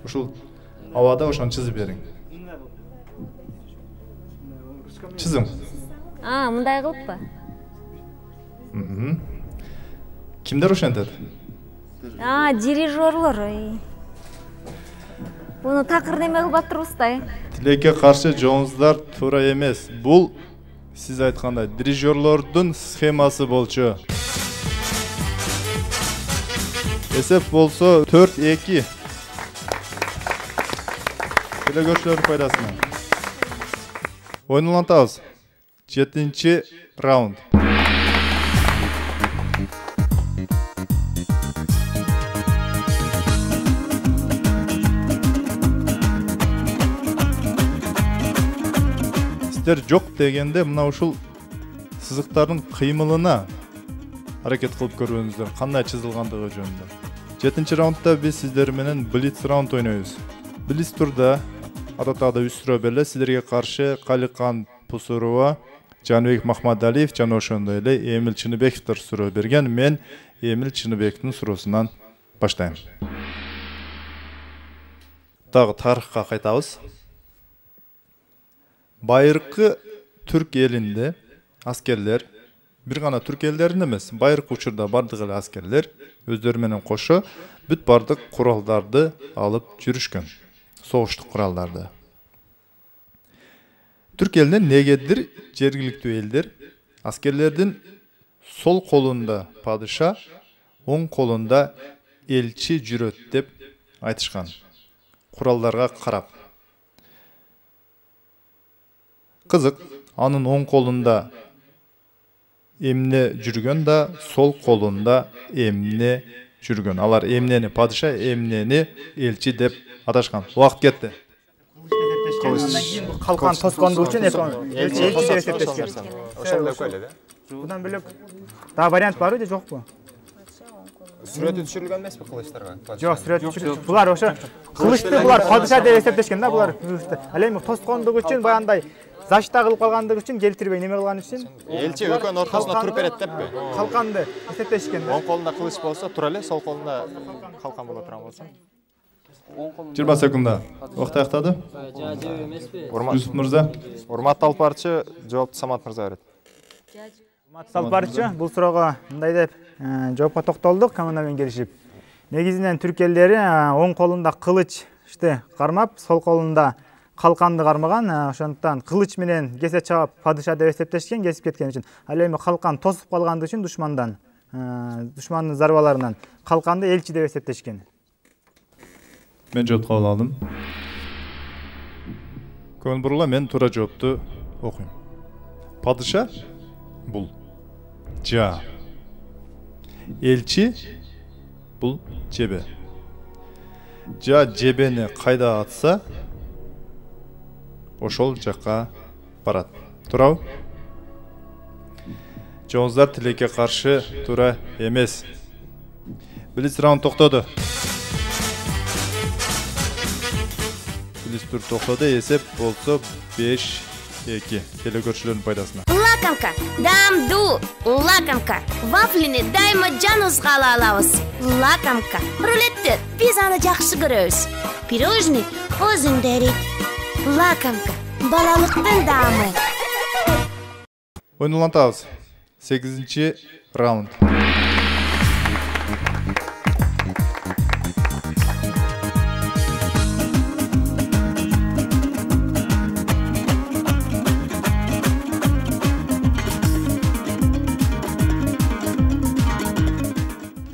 Ушул абада ошону чызып бериң. Чызым. Мындай кылыппы? Кимдер ошентет? Дирижерлор. Буну такыр неме кылбап турбуз да. Тилекке каршы жооңуздар туура эмес. Бул сиз айткандай дирижерлордун схемасы болчу. Эсеп болсо 4-2. Телекөрчүлөрдүн пайдасына. Oyun улантабыз. 7-ci rauнд. Сиздер жок дегенде мына ушул сызыктардын кыймылына аракет кылып көрүңүздөр, кандай чызылгандыгы жөнүндө. 7-ci раундда биз сиздер менен блиц раунд ойнойбуз. Блиц турда адаттагы 3 суроо берилет. Сиздерге каршы Каликан Пусурова, Жаныбек Махмадалиев жана ошондой эле Эмил Чыныбековдор суроо берген. Мен Эмил Чыныбековдун суроосунан баштайм. Дагы тарыхка кайтабыз. Байыркы түрк элинде аскерлер, бир гана түрк элдерин эмес, байыркы учурда бардык эле аскерлер өздөрү менен кошо бүт бардык куралдарды алып жүрүшкөн. Согуштук куралдарды. Түрк элинде негедир жергиликтүү элдер аскерлердин сол колунда падыша, оң колунда элчи жүрөт деп айтышкан. Куралдарга карап. Кызык, анын оң колунда эмне жүргөн да, сол колунда эмне жүргөн. Алар эмнени падыша, эмнени элчи деп аташкан. Убакыт кетти. Калкан тоскондугу үчүн элчи деп эсептешкен. Ошондой эле да. Будан бөлөк дагы вариант барбы же жокпу? Сүрөтү түшүрүлгөн эмеспи кылычтарга? Жок, сүрөт түшүрүлгөн. Булар ошо кылычты булар падыша деп эсептешкен да, булар. Ал эми тоскондугу үчүн баягындай защита кылып калгандыгы үчүн келтирбей неме кылган үчүн элчи экөөнүн ортосуна туруп берет деппи? Калканды эсептешкен да. Оң колунда кылыч болсо тура эле, сол колунда калкан боло турган болсо. 20 секунда. Убакыт аяктады. Юсуп мырза. Урматтуу алып барчу, жоопту Самат мырза берет. Урматтуу алып барчу, бул суроого мындай деп жоопко токтолдук команда менен келишип. Негизинен түрк элдери оң колунда кылыч кармап, сол колунда калканды кармаган, ошондуктан кылыч менен кесе чаап падыша деп эсептешкен, кесип кеткен үчүн. Ал эми калкан тосуп калганды үчүн душмандын зарбаларынан калканды элчи деп эсептешкен. Мен жооп кабыл алдым. Көңүл бурула, мен туура жоопту окуйм. Падыша бул жа. Элчи бул жебе. Жа жебени кайда атса, ошол жакка барат. Туурабы? Жооңуздар тилекке каршы туура эмес. Блиц раунд токтоду. Блиц тур токтоду, эсеп болсо 5-2. Телекөрчүлөрдүн пайдасына. Лакомка, дамду, лакомка. Вафлини дайыма жаныбызга ала алабыз. Лакомка. Рулетти пиццаны жакшы көрөбүз. Пирожный өзүндө эрийт. Лакомка. Балалыктын даамы. Oyunlantabız. 8. rauнд.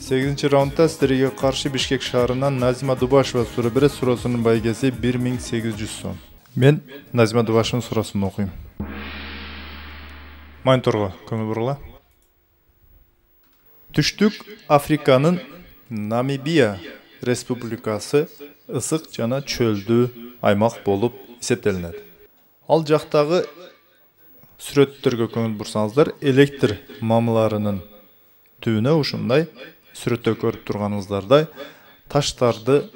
Сегизинчи раундда сіздерге қаршы Бишкек шаарынан Назима Дубашева суроо берет. Суроосунун байгеси 1800 сом. Мен Назима Дубашеванын суроосун окуйм. Мониторго көңүл бургула. Түштүк Африканын Намибия республикасы ысык жана чөлдүү аймак болуп эсептелинет. Ал жактагы сүрөттөргө көңүл бурсаңыздар, электр мамыларынын түбүнө ушундай сүрөттө көрүп турганыңыздардай таштарды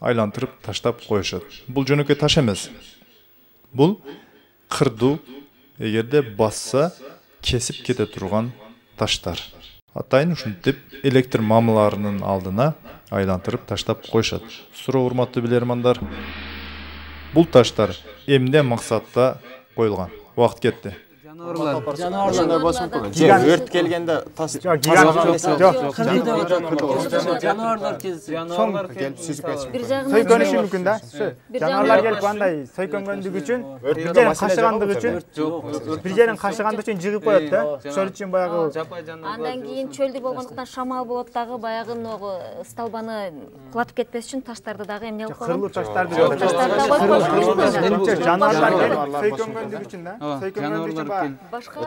айлантырып таштап коюшат. Бул жөнөкөй таш эмес. Бул кырдуу, эгерде басса кесип кете турган таштар. Атайын ушинтип электр мамыларынын алдына айлантырып таштап коюшат. Суроо урматтуу билермандар. Бул таштар эмне максатта коюлган? Убакыт кетти. Өрт келгенде тас жануарлар келип сүзүп кетиши. Сойкөнүшү мүмкүн да. Жануарлар келип андай сойкөнгөндүгү үчүн, бир жерин кашыгандыгы үчүн, жыгып коет да. Ошол үчүн баягы андан кийин чөлдү болгондуктан шамал болот дагы, баягы могу столбаны кулатып кетпеш үчүн таштарды дагы эмне кылып койгон? Кырлуу таштарды коюп жануарлар келип сойкөнгөндүгү үчүн да. Сойкөнгөндүгү үчүн башка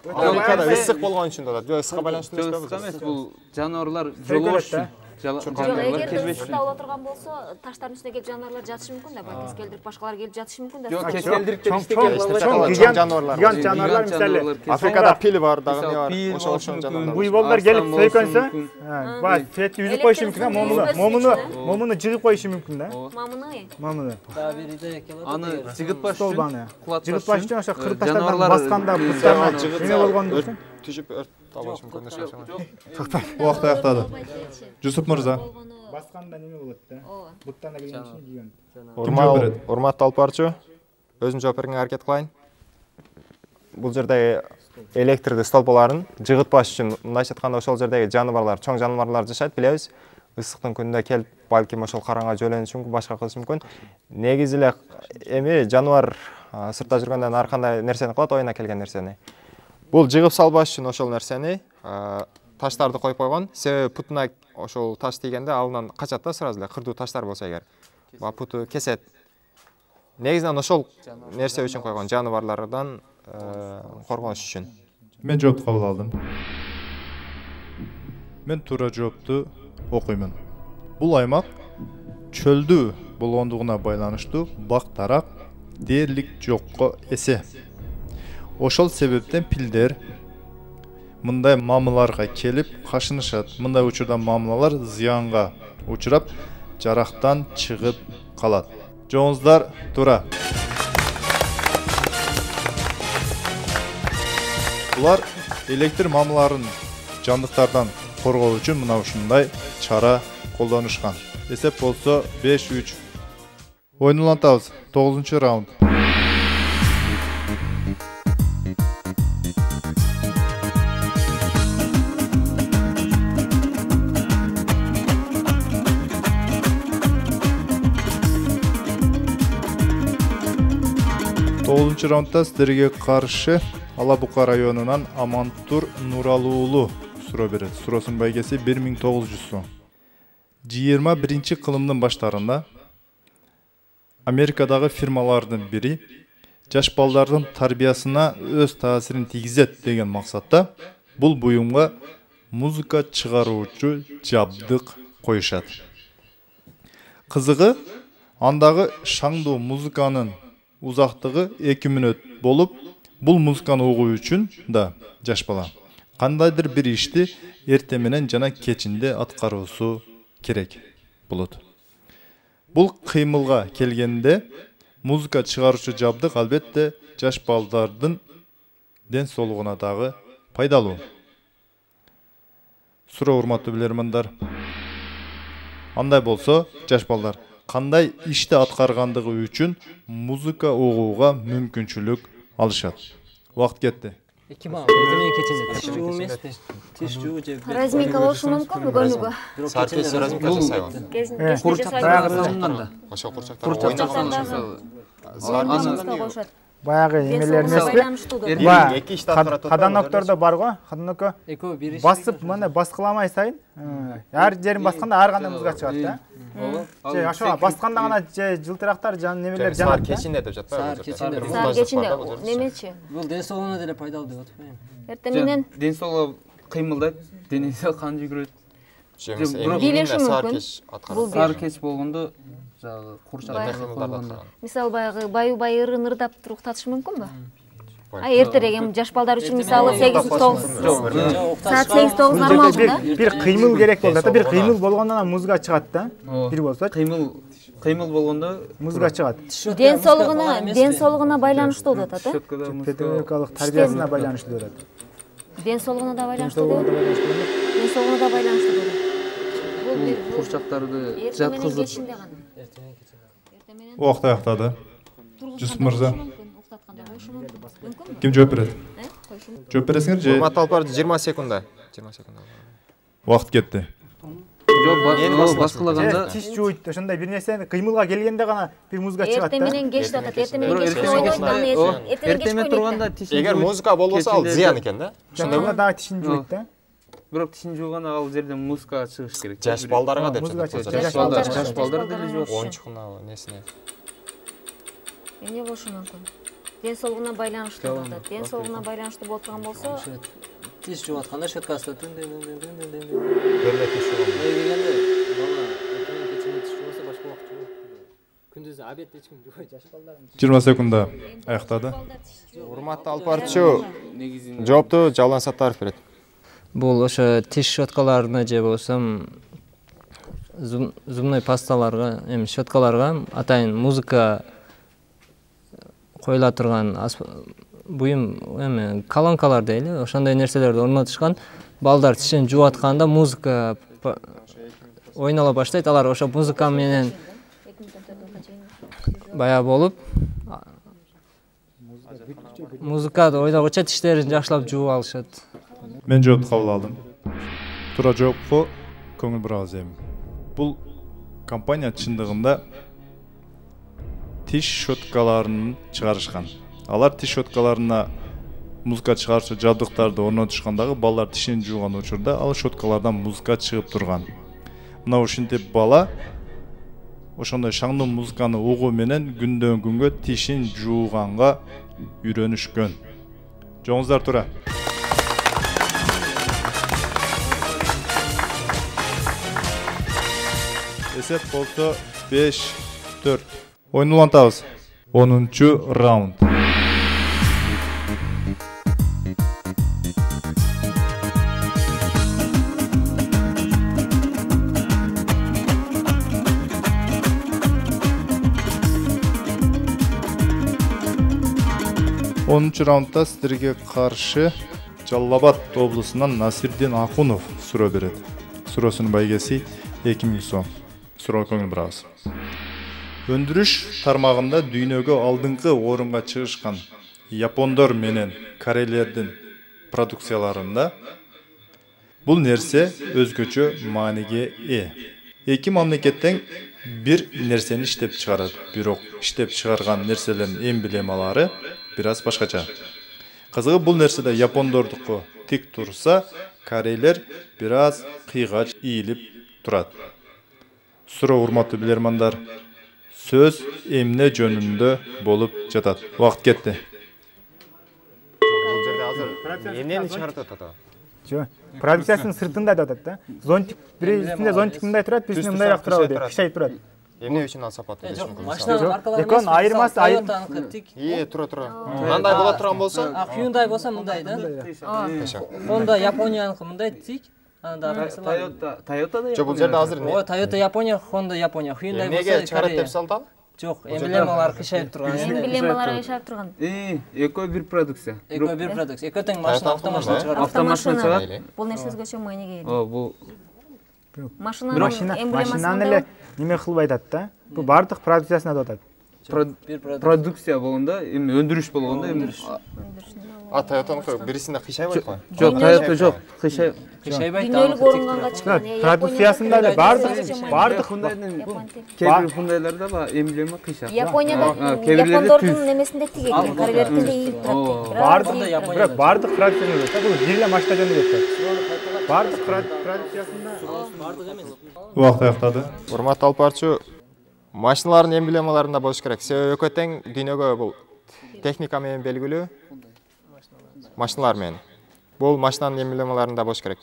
Америкада ысык болгон үчүн да. Жок, ысыкка байланыштуу эмес, бул жануарлар жолугуш үчүн. Эгер ысыкта боло турган болсо, таштардын үстүнө келип жануарлар жатышы мүмкүн да, кез келдирип башкалар келип жатышы мүмкүн да. Жок, кез келдирип жануарлар мисалы Африкада пил бар, дагы не бар. Ошол жануарлар. Буйволдор келип сойкөнсө, бак фетти үзүп коюшу мүмкүн да, момуну жыгып коюшу мүмкүн да. Мамыны. Аны жыгытпаш үчүн, жыгытпаш үчүн ошо кырып таштардан басканда буттарга эме болгондугу үчүн түшүп өрт табыш мүмкүн Токтой. Убакыт аяктады. Жусуп мырза. Басканда неме болот да? Буттарга келгенче кийген. Урматтуу алып барчу, өзүм жооп бергенге аракет кылайын. Бул жердеги электрди столбаларын жыгытпаш үчүн мындайча айтканда ошол жердеги жаныбарлар, чоң жаныбарлар жашайт, билебиз. Ысыктын күнүндө келип, балким ошол караңга жөлөнүшү мүмкүн, башка кылышы мүмкүн. Негизи эле эми жаныбар сыртта жүргөндө ар кандай нерсени кылат, оюна келген нерсени. Бул жыгып салбаш үчүн ошол нерсени таштарды коюп койгон. Себеби путуна ошол таш тийгенде алынан качат да сразу эле, кырдуу таштар болсо эгер. Путу кесет. Негизинен ошол нерсе үчүн койгон, жаныбарлардан коргош үчүн. Мен жоопту кабыл алдым. Мен туура жоопту окуймун. Бул аймак чөлдүү болгондугуна байланыштуу бак-дарак дээрлик жокко эсе. Ошол себептен пилдер мындай мамыларга келип кашынышат. Мындай учурда мамылалар зыянга учурап, жарактан чыгып калат. Жооңуздар туура. Булар электр мамыларын жандыктардан коргоо үчүн мына ушундай чара колдонушкан. Эсеп болсо 5-3. Ойнулантабыз. 9-раунд. Раундда сіздерге каршы Ала Бука районунан Амантур Нуралуулу суроо берет. Суроосунун байгеси 1900 сом. 21 кылымдын баштарында Америкадагы фирмалардын бири жаш балдардын тарбиясына өз таасирин тийгизет деген максатта бул буюмга музыка чыгаруучу жабдык коюшат. Кызыгы, андагы шаңдуу музыканын узактыгы 2 мүнөт болуп, бул музыканы угуу үчүн да жаш бала кандайдыр бир ишти эртең менен жана кечинде аткаруусу керек болот. Бул кыймылга келгенде музыка чыгаруучу жабдык албетте жаш балдардын ден соолугуна дагы пайдалуу. Суроо урматтуу билермандар. Андай болсо, жаш балдар кандай ишти аткаргандыгы үчүн музыка угууга мүмкүнчүлүк алышат? Вакыт кетти. Разминка болушу мүмкүн бүгүнгү. Разминка жасайбы. Баягы эмелер эмеспи? Каданоктордо бар го, каданокко басып, мына баскыламай сайын, ар жерин басканда ар кандай музыка чыгат да. Же ошо басканда гана же жылтырактар жан немелер жанат. Саар кечинде деп жатпайбы? Саар кечинде немечи? Бул ден соолугуна деле пайдалуу деп атпайбы? Эртең менен ден соолугу кыймылдайт, денеси кан жүгүрөт. Бийлеши мүмкүн. Саар кеч болгондо жагы курчак. Мисалы баягы баю-бай ырын ырдап туруктатышы мүмкүнбү? Эртерээк эми жаш балдар үчүн мисалы 8-9 саат 8-9 нормалдуу да. Бир кыймыл керек болот да, бир кыймыл болгондо музыка чыгат да. Бир болсо кыймыл болгондо музыка чыгат. Ден соолугуна байланыштуу деп атат, педагогикалык тарбиясына байланыштуу деп атат. Ден соолугуна да байланыштуу деп атат. Ден соолугуна да байланыштуу деп атат. Бул бир курчактарды жаткызып Уақыт аяқтады. Жүсіп мырза. Ким жооп берет? Жооп бересиңер же? Урматтуу алпар 20 секунда. Уақыт кетти. Жок, баскылаганда тиш жууйт, ошондой бир нерсени кыймылга келгенде гана бир музыка чыгат да. Эртең менен кечте атат, эртең менен кечте эртең турганда тиш. Эгер музыка болбосо ал зыян экен да. Ошондо дагы тишин жууйт да. Бирок тишин жууган ал жерден музыка чыгыш керек. Жаш балдарга деп жатат. Жаш балдар деле жок. Оюнчугуна несине. Эмне болушу мүмкүн? Ден соолугуна байланыштуу деп атат. Ден соолугуна байланыштуу болуп турган болсо, тиш жууп атканда щеткасы Бөлөк күндүз обед эч ким жуубайт, жаш балдар. 20 секунда аяктады. Урматтуу алпарчу, жоопту Жалан Саттаров берет. Бул ошо тиш щеткаларына же болсо зубной пасталарга, эми щеткаларга атайын музыка коюла турган буюм эми колонкалар дейли, ошондой нерселерди орнотушкан. Балдар тишин жууп атканда музыка ойнала баштайт. Алар ошо музыка менен бая болуп музыкады ойногочу тиштерин жакшылап жууп алышат. Мен жоопту кабыл алдым. Туура жоопко көңүл бурабыз эми. Бул компания чындыгында тиш щеткаларын чыгарышкан. Алар тиш щеткаларына музыка чыгарчу жабдыктарды орнотушкандагы балдар тишин жууган учурда ал щеткалардан музыка чыгып турган. Мына ушинтип бала ошондой шаңдуу музыканы угуу менен күндөн күнгө тишин жууганга үйрөнүшкөн. Жоңуздар тура. Эсеп болсо 5-4. Oyun улантабыз. 10-раунд. Раундда сіздерге каршы Жалал-Абад облусунан Насирдин Акунов суроо берет. Суроосунун байгеси 2000 сом. Суроо көңүл бурабыз. Өндүрүш тармагында дүйнөгө алдыңкы орунга чыгышкан япондор менен корейлердин продукцияларында бул нерсе өзгөчө мааниге ээ. Эки мамлекеттен бир нерсени иштеп чыгарат, бирок иштеп чыгарган нерселердин эмблемалары бир аз башкача. Кызыгы бул нерседе япондордуку тик турса, корейлер бир аз кыйгач ийилип турат. Суроо урматтуу билермандар, сөз эмне жөнүндө болуп жатат. Убакыт кетти. Бул жерде азыр эмнени чыгарып атат? Жок, продукциясынын сыртында деп атат да. Зонтик бирисинде зонтик мындай турат, бирисинде мындайраак турат деп, кичайып турат. Эмне үчүн ал сапаттуу дешим мүмкүн? Машинаның аркалары экөөнүн айырмасы тура. Мындай боло турган болсо, Hyundai болсо мындай да. Honda Японияныкы мындай тик. Toyota да. Жок, бул жерде азыр Toyota Япония, Honda Япония, Hyundai болсо эмнеге чыгарат деп салдам? Жок, эмблемалар кыйшайып турган. Эмблемалар кыйшайып турган. Экөө бир продукция. Экөө бир продукция. Экөө тең машина, автомашина чыгарат. Автомашина чыгарат. Бул нерсе өзгөчө мойнеге келет. Бул машинанын эмблемасы эле неме кылбай атат да. Бул бардык продукциясына атат. Продукция болгондо, эми өндүрүш болгондо, эми Toyota'nын бирисинде кыйшайбайт го. Жок, Toyota жок, кыйшайбайт. Дүйнөлүк орунганга чыккан. Продукциясында эле бардык кээ бир фундайларда эмблема кыйшак. Японияда япондордун немесинде тигилген, карбюраторунда ийип турат. Бирок бардык продукциясында да бул бир эле машина жөнүндө кетет. Бардык продукциясында бардык эмес. Убакыт аяктады. Урматтуу алып барчу, машиналардын эмблемаларында болуш керек. Себеби экөө тең дүйнөгө бул техника менен белгилүү. Машиналар менен. Бул машинанын эмблемаларында болуш керек.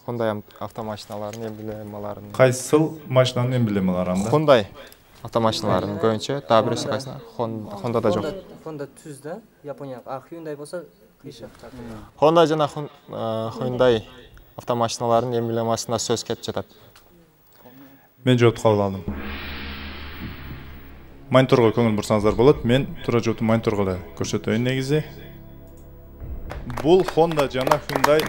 Hyundai автомашиналарынын эмблемаларында. Кайсыл машинанын эмблемаларында? Hyundai автомашиналарынын көбүнчө, дагы бирөөсү кайсына? Honda да жок. Honda түз да, Япония. Hyundai болсо кыйшак. Honda жана Hyundai автомашиналарынын эмблемасына сөз кетип жатат. Мен жоопту кабыл алдым. Мониторго көңүл бурсаңыздар болот. Мен туура жоопту мониторго эле көрсөтөйүн негизи. Бул Honda жана Hyundai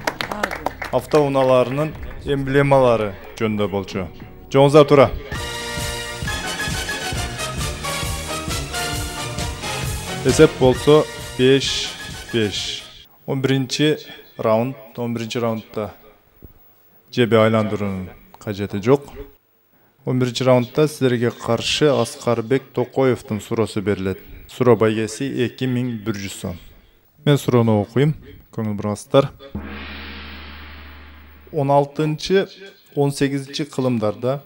автоунааларынын эмблемалары жөнүндө болчу. Жооңуздар туура. Эсеп болсо 5-5. 11-чи раунд, 11-чи раундда жебе айландыруунун кажети жок. 11-чи раундда силерге каршы Аскарбек Токоевдун суроосу берилет. Суроо байгеси 2100 сом. Мен суроону окуйм, көңүл бурасыздар. 16-чы, 18-чи кылымдарда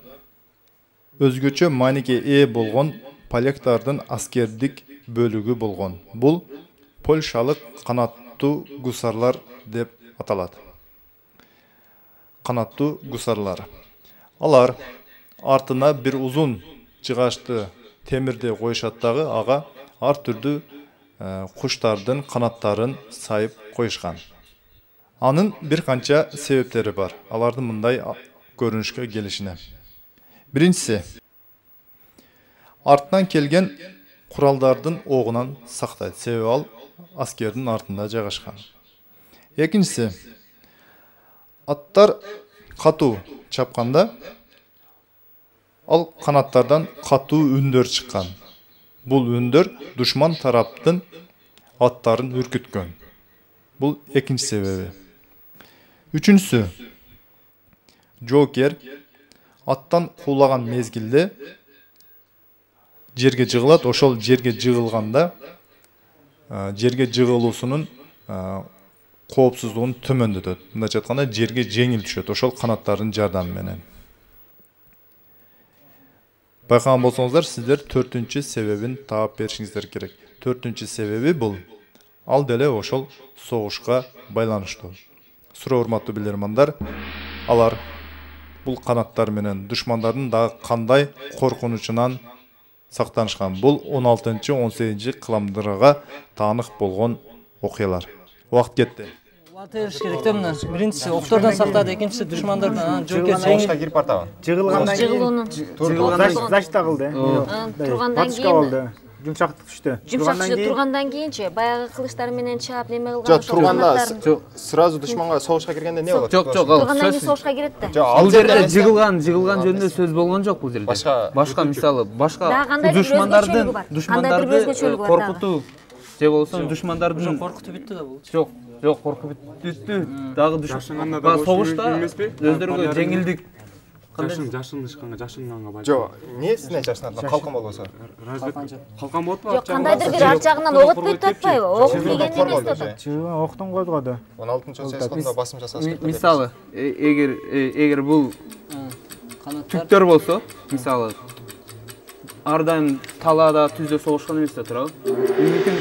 өзгөчө мааниге ээ болгон поляктардын аскердик бөлүгү болгон. Бул польшалык канаттуу гусарлар деп аталат. Канаттуу гусарлар. Алар артына бир узун жыгачты темирди коюшат дагы, ага ар түрдүү куштардын канаттарын сайып коюшкан. Анын бир канча себептери бар. Алардын мындай көрүнүшкө келишине. Биринчиси, артынан келген куралдардын огунан сактайт. Себеби ал аскердин артында жайгашкан. Экинчиси, аттар катуу чапканда ал канаттардан катуу үндөр чыккан. Бул үндөр душман тараптын аттарын үркүткөн. Бул экинчи себеби. Үчүнчүсү, Жокер аттан куулаган мезгилде жерге жыгылат. Ошол жерге жыгылганда жерге жыгылуусунун коопсуздугун төмөндөтөт. Мындайча айтканда жерге жеңил түшөт. Ошол канаттардын жардамы менен. Байкаган болсоңуздар, сиздер 4-чү себебин таап беришиңиздер керек. 4-чү себеби бул ал деле ошол согушка байланыштуу. Суроо урматтуу билермандар, алар бул канаттар менен душмандардын дагы кандай коркунучунан сактанышкан. Бул 16-чы, 18-чи кылымдарга таанык болгон окуялар. Убакыт кетти. Атыш керек да мына. Биринчиси октордон сактады, экинчиси душмандардан Жокер согушка кирип бартабы. Жыгылгандан кийин защита кылды. Тургандан кийин жумшактык түштү. Жумшактык тургандан кийинчи баягы кылычтар менен чаап неме кылган. Жок, турганда сразу душманга согушка киргенде не болот? Жок, тургандан кийин согушка кирет да. Бул жерде жыгылган жөнүндө сөз болгон жок бул жерде. Башка мисалы, башка душмандарды коркутуу же болсо душмандардын коркутуп бүттү да бул. Жок, коркуп бүттү. Дагы душманга согушта өздөрүгө жеңилдик. жашынганга байлуу. Жок, эмнесине жашынат? Калкан болбосо. Калкан болуп атпайбы? Жок, кандайдыр бир арт жагынан ок өтүп атпайбы? Ок тийген эмес атат. Октон койгоду. 16-чы басым жасаш керек. Мисалы, эгер бул түктөр болсо, мисалы, ар дайым талаада түздө согушкан эмес да турабы? Мүмкүн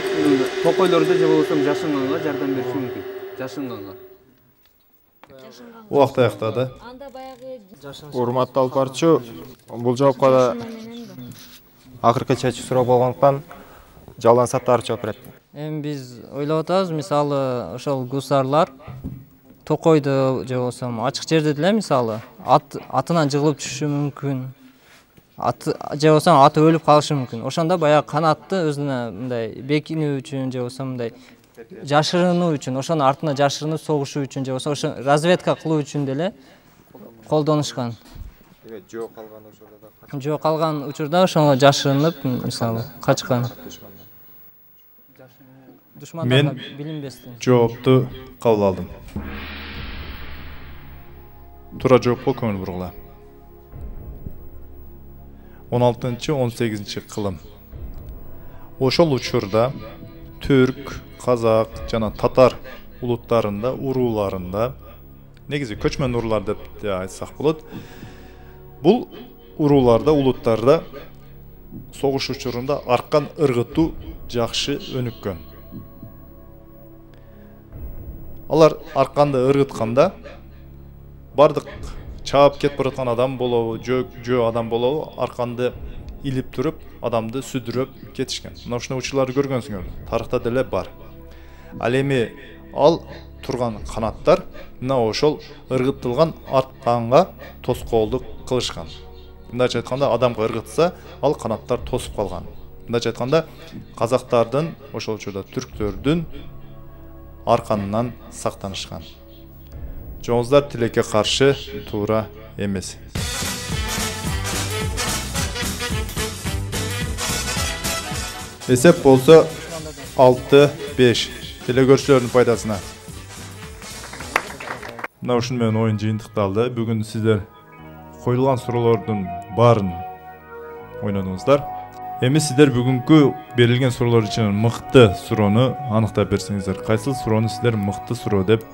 токойлордо же болбосо жашынганга жардам бериши мүмкүн. Жашынганга. Убакыт аяктады. Урматтуу алып барчу, бул жоопко да акыркы чечүү суроо болгондуктан Жалган Саттар жооп берет. Эми биз ойлоп атабыз, мисалы, ошол гусарлар токойдо же болбосо ачык жерде деле мисалы атынан жыгылып түшүшү мүмкүн. же болбосо аты өлүп калышы мүмкүн. Ошондо баягы канатты өзүнө мындай бекинүү үчүн же болбосо мындай жашырынуу үчүн, ошонун артына жашырынып согушуу үчүн же болбосо ошо разведка кылуу үчүн деле колдонушкан. Жөө калган учурда ошого жашырынып, мисалы, качкан. Мен жоопту кабыл алдым. Туура жоопко көңүл бургула. 16-18 кылым. Ошол учурда түрк, казак жана татар улуттарында, урууларында, негизи көчмөн уруулар деп айтсак болот. Бул урууларда, улуттарда согуш учурунда аркан ыргытуу жакшы өнүккөн. Алар арканды ыргытканда бардык чаап кетип бараткан адам болобу, жөө адам болобу, арканды илип туруп, адамды сүдүрөп кетишкен. Мына ушундай учурларды көргөнсүңөр. Тарыхта деле бар. Ал эми ал турган канаттар мына ошол ыргытылган арканга тоскоолдук кылышкан. Мындайча айтканда, адамга ыргытса, ал канаттар тосуп калган. Мындайча айтканда, казактардын, ошол учурда түрктөрдүн арканынан сактанышкан. Жоңуздар тилекке каршы туура эмес. Эсеп болсо 6-5 телекөрүүчүлөрдүн пайдасына. Мына ушун менен оюн жыйынтыкталды. Бүгүн сиздер коюлган суроолордун баарын ойнодуңуздар. Эми сиздер бүгүнкү берилген суроолор ичинен мыкты суроону аныктап берсеңиздер. Кайсыл суроону сиздер мыкты суроо деп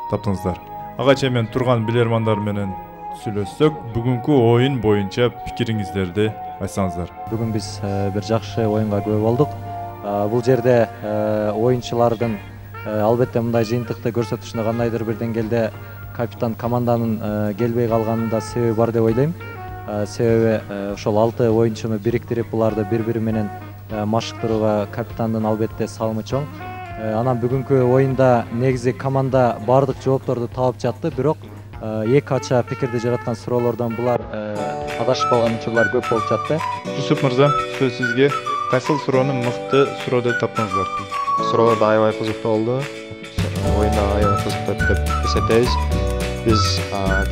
таптыңыздар? Агача мен турган билермандар менен сүйлөшсөк, бүгүнкү оюн боюнча пикириңиздерди айтсаңыздар. Бүгүн биз бир жакшы оюнга күбө болдук. Бул жерде оюнчулардын албетте мындай жыйынтыкты көрсөтүшүнө кандайдыр бир деңгээлде капитан команданын келбей калганында себеби бар деп ойлойм. Себеби ошол 6 оюнчуну бириктирип, буларды бири-бири менен машыктырууга капитандын албетте салымы чоң. Анан бүгүнкү оюнда негизи команда бардык жоопторду таап жатты, бирок эки ача пикирди жараткан суроолордон булар адашып калган учурлар көп болуп жатты. Жусуп мырза, сөз сизге. Кайсыл суроону мыкты суроо деп таптыңыздар? Суроолор да аябай кызыктуу болду. Оюн да аябай кызыктуу деп эсептейбиз. Биз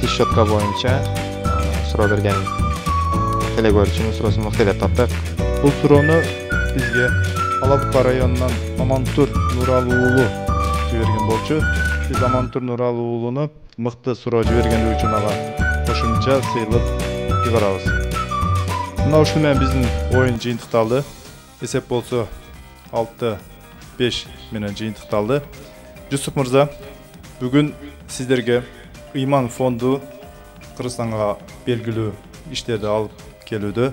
тиш счетка боюнча суроо берген телекөрүүчүнүн суроосун мыкты деп таптык. Бул суроону бизге Алабука районунан Амантур Нуралы уулу жиберген болчу. Биз Амантур Нуралы уулуну мыкты суроо жибергендиги үчүн ага кошумча сыйлык жибарабыз. Мына ушун менен биздин оюн жыйынтыкталды. Эсеп болсо 6-5 менен жыйынтыкталды. Жусуп мырза, бүгүн сиздерге Ыйман фонду Кыргызстанга белгилүү иштерди алып келүүдө.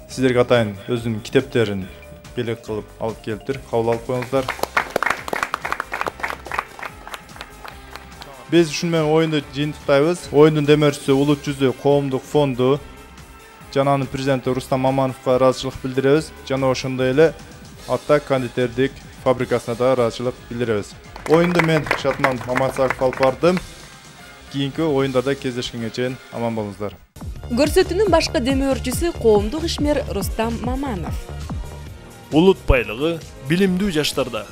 Сиздерге атайын өзүнүн китептерин белек кылып алып келиптир. Кабыл алып коюңуздар. Биз ушун менен оюнду жыйынтыктайбыз. Оюндун демөөрчүсү Улут жүзү коомдук фонду жана анын президенти Рустам Мамановго ыраазычылык билдиребиз. Жана ошондой эле Ата кондитердик фабрикасына да ыраазычылык билдиребиз. Оюнду мен Шатман Маматсаков алып бардым. Кийинки оюндарда кездешкенге чейин аман болуңуздар. Көрсөтүүнүн башкы демөөрчүсү коомдук ишмер Рустам Маманов. Улут байлыгы билимдүү жаштарда.